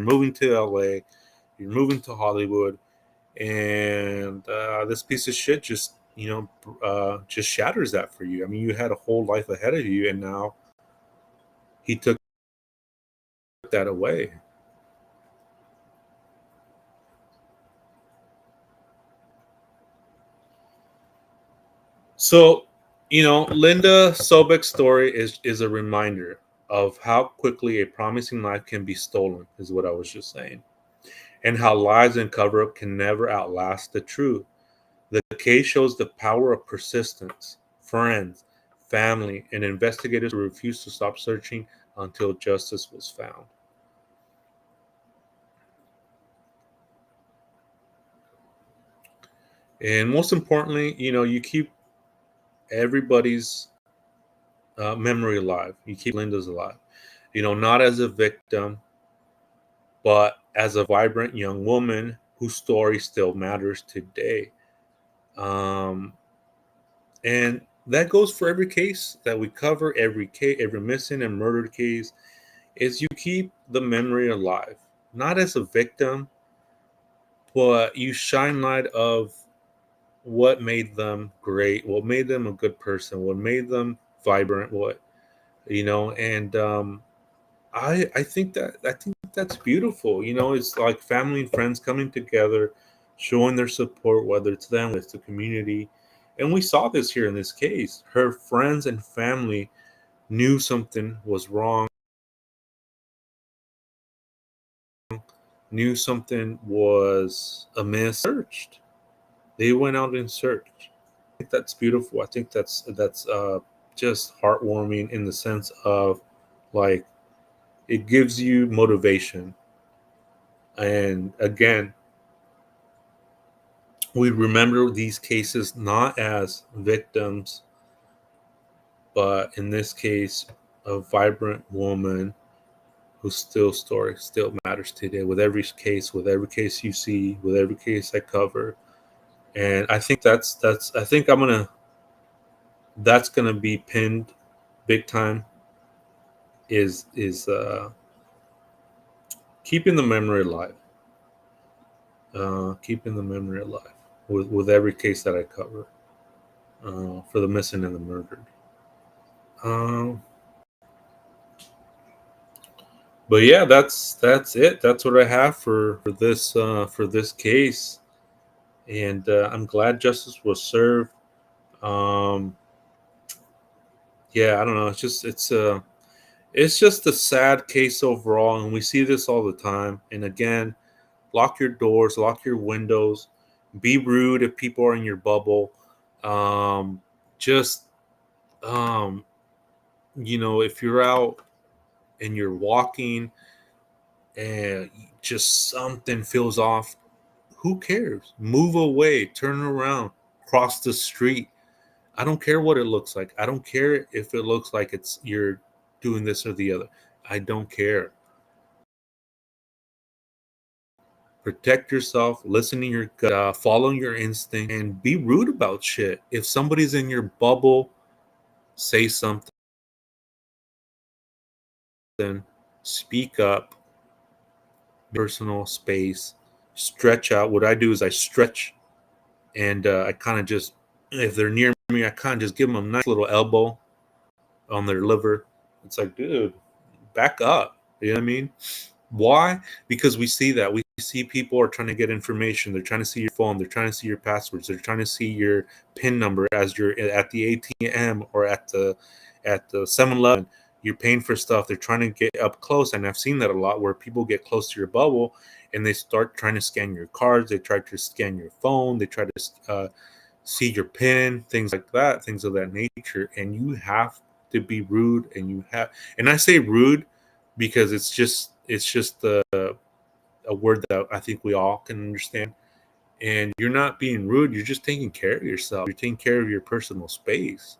moving to LA. You're moving to Hollywood, and this piece of shit just shatters that for you. I mean, you had a whole life ahead of you, and now he took that away. So, Linda Sobek's story is a reminder. of how quickly a promising life can be stolen, is what I was just saying, and how lies and cover up can never outlast the truth. The case shows the power of persistence, friends, family, and investigators who refused to stop searching until justice was found. And most importantly, you keep everybody's memory alive. You keep Linda's alive. Not as a victim, but as a vibrant young woman whose story still matters today. Um, and that goes for every case that we cover, every case, every missing and murdered case, is you keep the memory alive, not as a victim, but you shine light of what made them great, what made them a good person, what made them vibrant, and I think that's beautiful. It's like family and friends coming together, showing their support, whether it's them, it's the community. And we saw this here in this case. Her friends and family knew something was wrong, knew something was amiss, searched. They went out and searched. I think that's beautiful. I think that's just heartwarming in the sense of, like, it gives you motivation. And again, we remember these cases not as victims, but in this case, a vibrant woman whose story still matters today. With every case you see, with every case I cover, and I think that's I think I'm gonna that's gonna be pinned big time. Is keeping the memory alive, keeping the memory alive with every case that I cover, for the missing and the murdered. Um, but yeah, that's it. That's what I have for this case, and I'm glad justice was served. Um, yeah, I don't know. It's just a sad case overall, and we see this all the time. And again, lock your doors, lock your windows, be rude if people are in your bubble. Just if you're out and you're walking and just something feels off, who cares? Move away, turn around, cross the street. I don't care what it looks like. I don't care if it looks like it's you're doing this or the other. I don't care. Protect yourself, listen to your gut, follow your instinct, and be rude about shit. If somebody's in your bubble, say something, speak up, personal space, stretch out. What I do is I stretch, and I kind of just, if they're near me, I kind of just give them a nice little elbow on their liver. It's like, dude, back up. You know what I mean? Why? Because we see that. We see people are trying to get information. They're trying to see your phone. They're trying to see your passwords. They're trying to see your PIN number as you're at the ATM or at the 7-Eleven. You're paying for stuff. They're trying to get up close. And I've seen that a lot where people get close to your bubble and they start trying to scan your cards. They try to scan your phone. They try to see your PIN, things like that, things of that nature. And you have to be rude. And I say rude because it's just a word that I think we all can understand. And you're not being rude. You're just taking care of yourself. You're taking care of your personal space.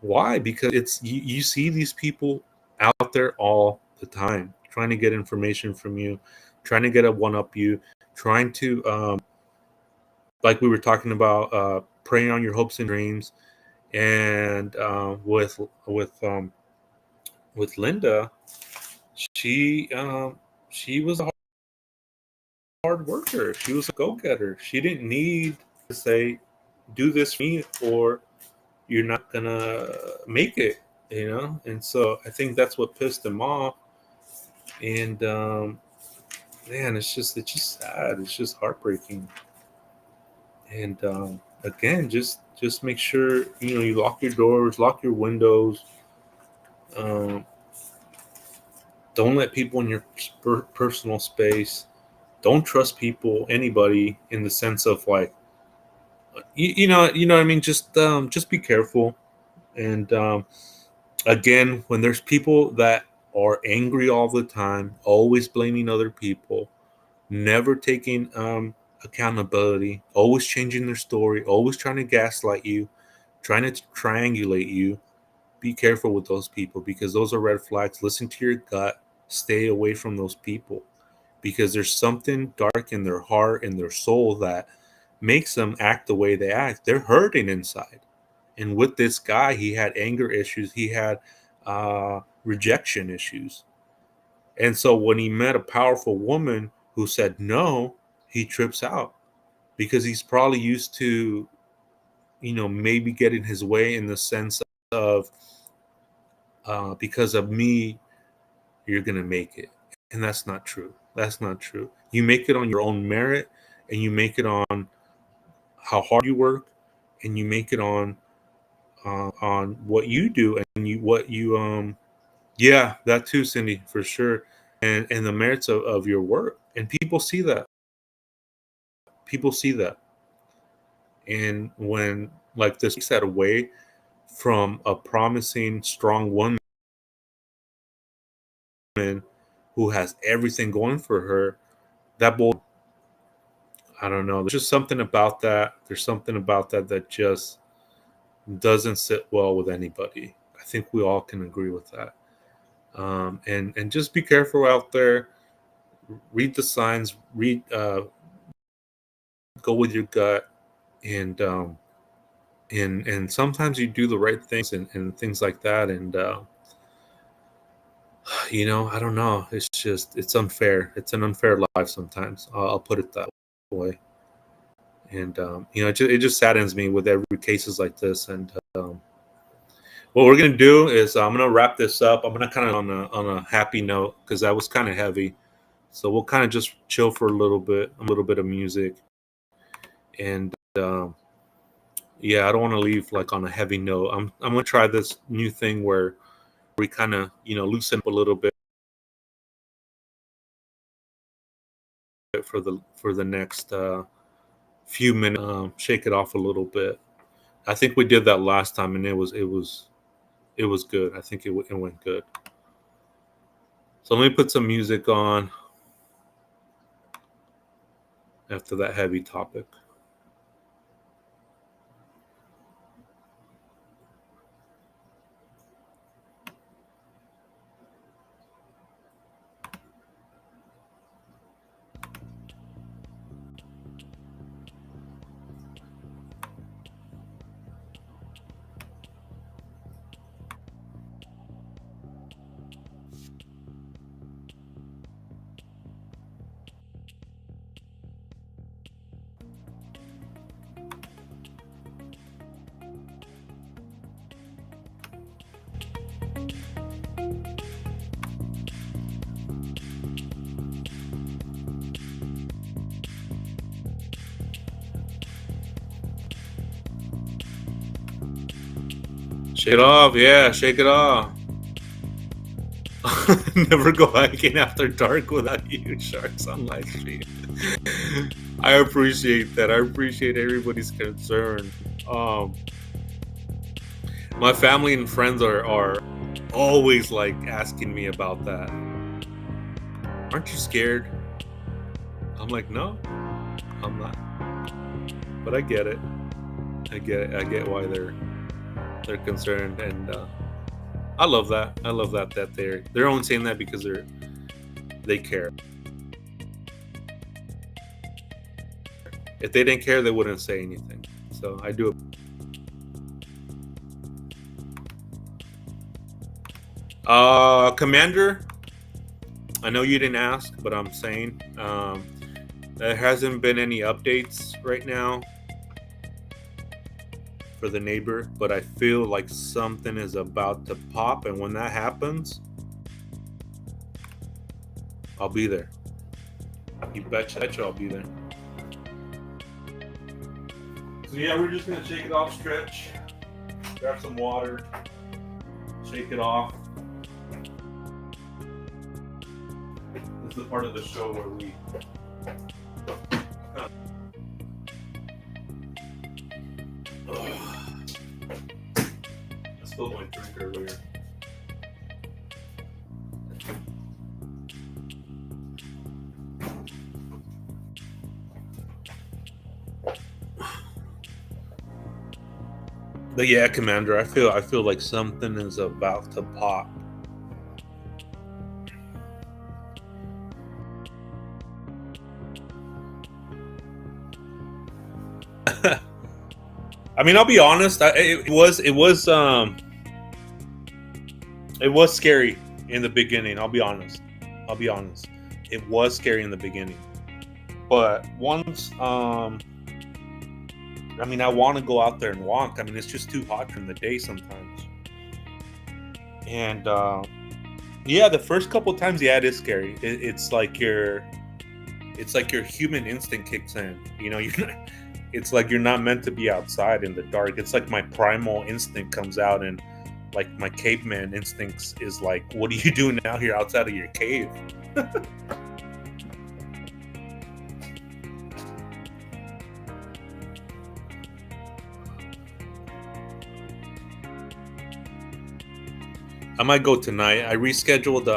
Why? Because you see these people out there all the time trying to get information from you, trying to get a one up you, trying to like we were talking about, preying on your hopes and dreams. And with Linda, she was a hard worker. She was a go getter. She didn't need to say, "Do this for me," or "You're not gonna make it." And so I think that's what pissed him off. And man, it's just sad. It's just heartbreaking. And again, just make sure you lock your doors, lock your windows. Don't let people in your personal space. Don't trust people, anybody, in the sense of like, you know what I mean. Just be careful. And again, when there's people that are angry all the time, always blaming other people, never taking accountability, always changing their story, always trying to gaslight you, trying to triangulate you, be careful with those people because those are red flags. Listen to your gut. Stay away from those people because there's something dark in their heart and their soul that makes them act the way they act. They're hurting inside. And with this guy, he had anger issues, he had rejection issues. And so when he met a powerful woman who said no, he trips out because he's probably used to, maybe getting his way in the sense of, because of me, you're going to make it. And that's not true. That's not true. You make it on your own merit, and you make it on how hard you work, and you make it on what you do, and yeah, that too, Cindy, for sure. And the merits of your work. And people see that. People see that. And when like this takes that away from a promising, strong woman who has everything going for her, that boy, I don't know. There's just something about that. There's something about that that just doesn't sit well with anybody. I think we all can agree with that. And just be careful out there. Read the signs. Go with your gut, and and sometimes you do the right things and things like that. And I don't know. It's unfair. It's an unfair life sometimes. I'll put it that way. And it just saddens me with every cases like this. And what we're gonna do is I'm gonna wrap this up. I'm gonna kind of on a happy note because that was kind of heavy. So we'll kind of just chill for a little bit of music, and yeah, I don't want to leave like on a heavy note. I'm gonna try this new thing where we kind of loosen up a little bit for the next few minutes, shake it off a little bit. I think we did that last time, and it was good. I think it went good. So let me put some music on after that heavy topic. Shake it off, yeah, shake it off. Never go hiking after dark without you, sharks on live stream. I appreciate that. I appreciate everybody's concern. Um, my family and friends are always like asking me about that. Aren't you scared? I'm like, no, I'm not. But I get it. I get it. I get why they're concerned, and I love that. I love that they're only saying that because they care. If they didn't care, they wouldn't say anything. So I do. Commander, I know you didn't ask, but I'm saying there hasn't been any updates right now for the neighbor, but I feel like something is about to pop, and when that happens, I'll be there. You betcha I'll be there. So yeah, we're just gonna shake it off, stretch, grab some water, shake it off. part of the show where we. I spilled my drink earlier. But yeah, Commander, I feel like something is about to pop. I mean, I'll be honest. It was scary in the beginning. I'll be honest. It was scary in the beginning, but once I mean, I want to go out there and walk. I mean, it's just too hot during the day sometimes. And yeah, the first couple times, yeah, it is scary. It's like your human instinct kicks in. You know, it's like you're not meant to be outside in the dark. It's like my primal instinct comes out, and like my caveman instincts is like, what are you doing now here outside of your cave? I might go tonight. I rescheduled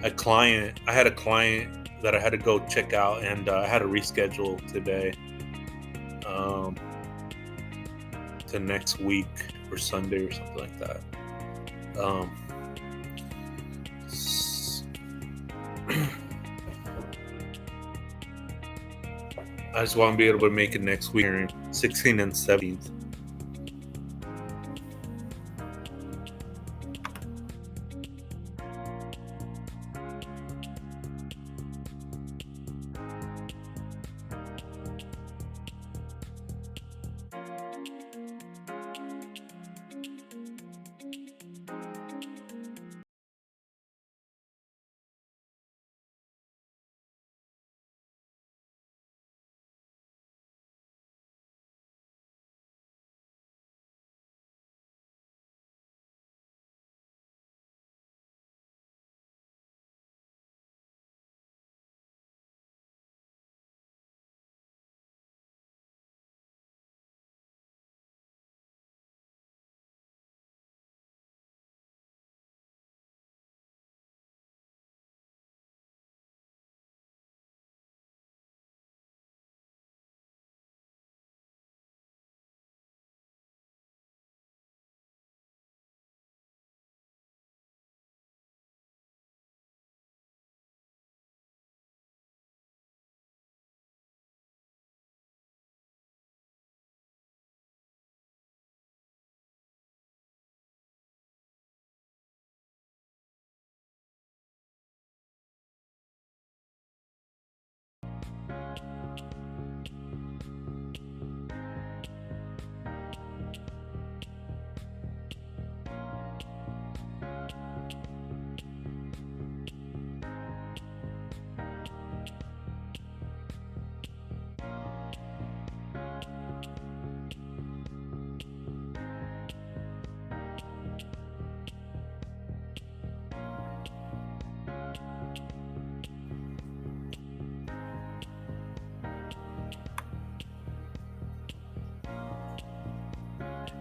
a client. I had a client that I had to go check out, and I had to reschedule today to next week or Sunday or something like that. I just want to be able to make it next week, 16th and 17th.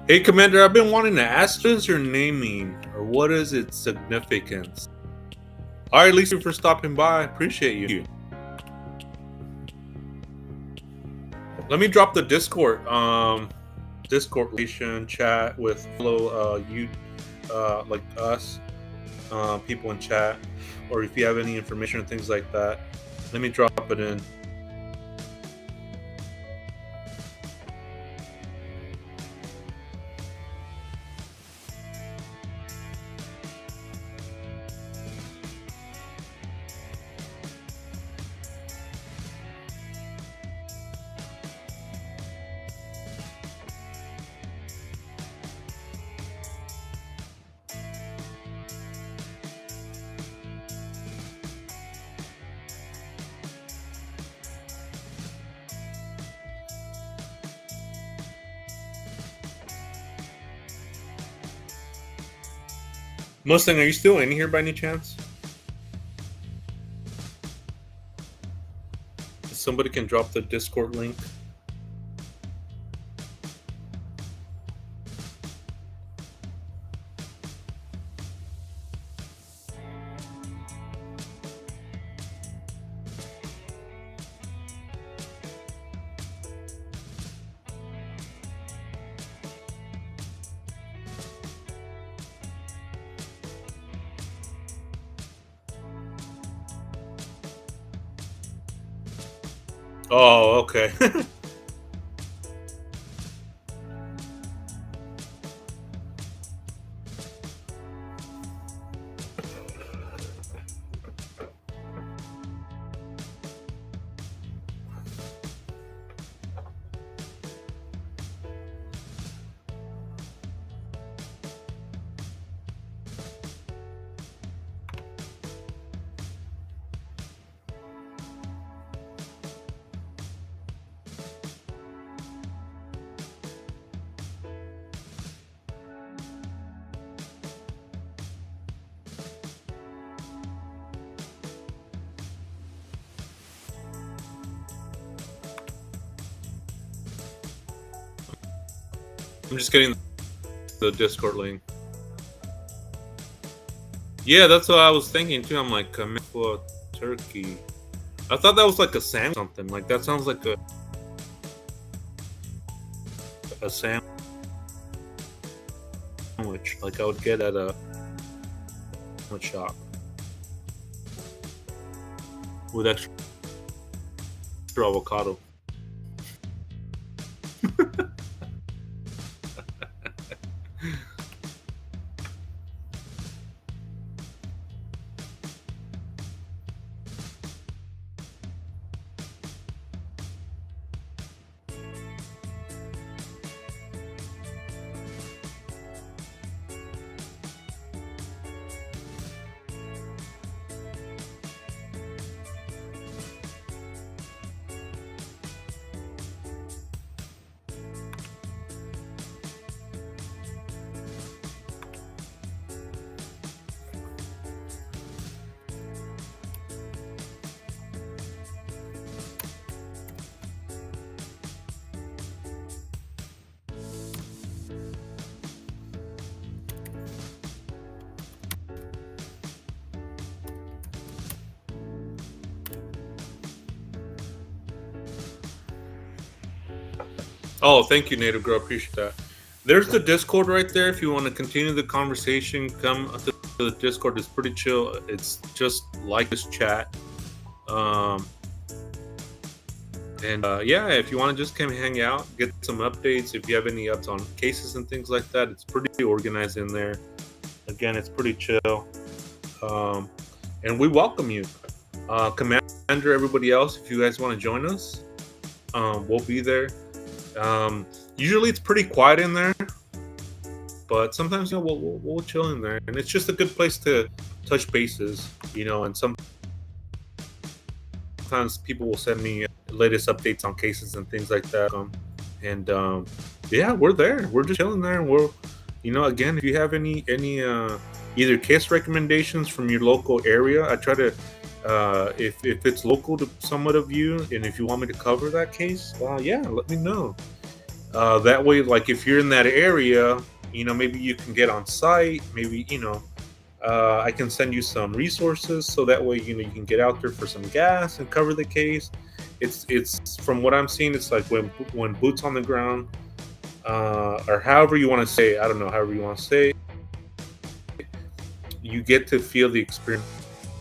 Hey, Commander, I've been wanting to ask, what is your naming, or what is its significance? All right, Lisa, for stopping by. Appreciate you. Let me drop the Discord relation chat with fellow you like us people in chat, or if you have any information or things like that, let me drop it in. Mustang, are you still in here by any chance? Somebody can drop the Discord link. Oh, okay. I'm just getting the Discord link. Yeah, that's what I was thinking too. I'm like, for turkey. I thought that was like a sandwich or something. Like that sounds like a sandwich. Like I would get at a shop with extra avocado. Oh, thank you, Native Girl. Appreciate that. There's the Discord right there. If you want to continue the conversation, come to the Discord. It's pretty chill. It's just like this chat. Um, and yeah, if you want to just come hang out, get some updates. If you have any ups on cases and things like that, it's pretty organized in there. Again, it's pretty chill. And we welcome you. Commander, everybody else, if you guys want to join us, we'll be there. Usually it's pretty quiet in there, but sometimes we'll chill in there, and it's just a good place to touch bases, and sometimes people will send me latest updates on cases and things like that. And yeah, we're there. We're just chilling there, and we're, again, if you have any either case recommendations from your local area, I try to if it's local to somewhat of you, and if you want me to cover that case, yeah, let me know. That way, like if you're in that area, maybe you can get on site. Maybe I can send you some resources, so that way you can get out there for some gas and cover the case. It's from what I'm seeing, it's like when boots on the ground, or however you want to say. I don't know, however you want to say. You get to feel the experience,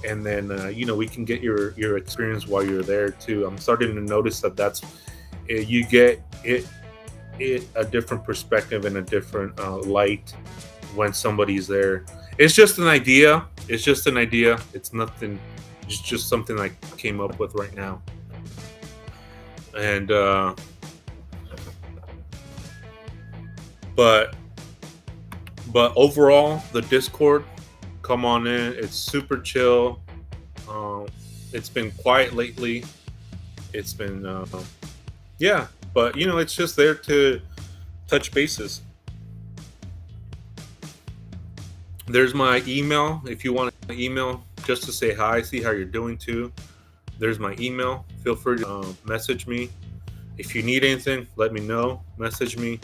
and then we can get your experience while you're there too. I'm starting to notice that's you get it a different perspective and a different light when somebody's there. It's just an idea. It's nothing. It's just something I came up with right now. And but overall, the Discord, come on in. It's super chill. It's been quiet lately. It's been yeah, but it's just there to touch bases. There's my email if you want to email just to say hi, see how you're doing too. There's my email. Feel free to message me. If you need anything, let me know. Message me.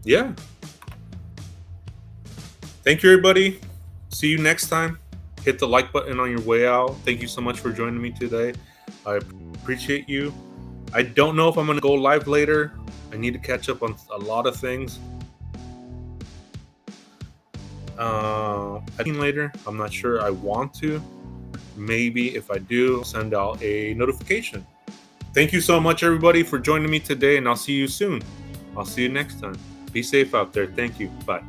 Yeah. Thank you, everybody. See you next time. Hit the like button on your way out. Thank you so much for joining me today. I appreciate you. I don't know if I'm going to go live later. I need to catch up on a lot of things. I think later. I'm not sure I want to. Maybe if I do, I'll send out a notification. Thank you so much, everybody, for joining me today, and I'll see you soon. I'll see you next time. Be safe out there. Thank you. Bye.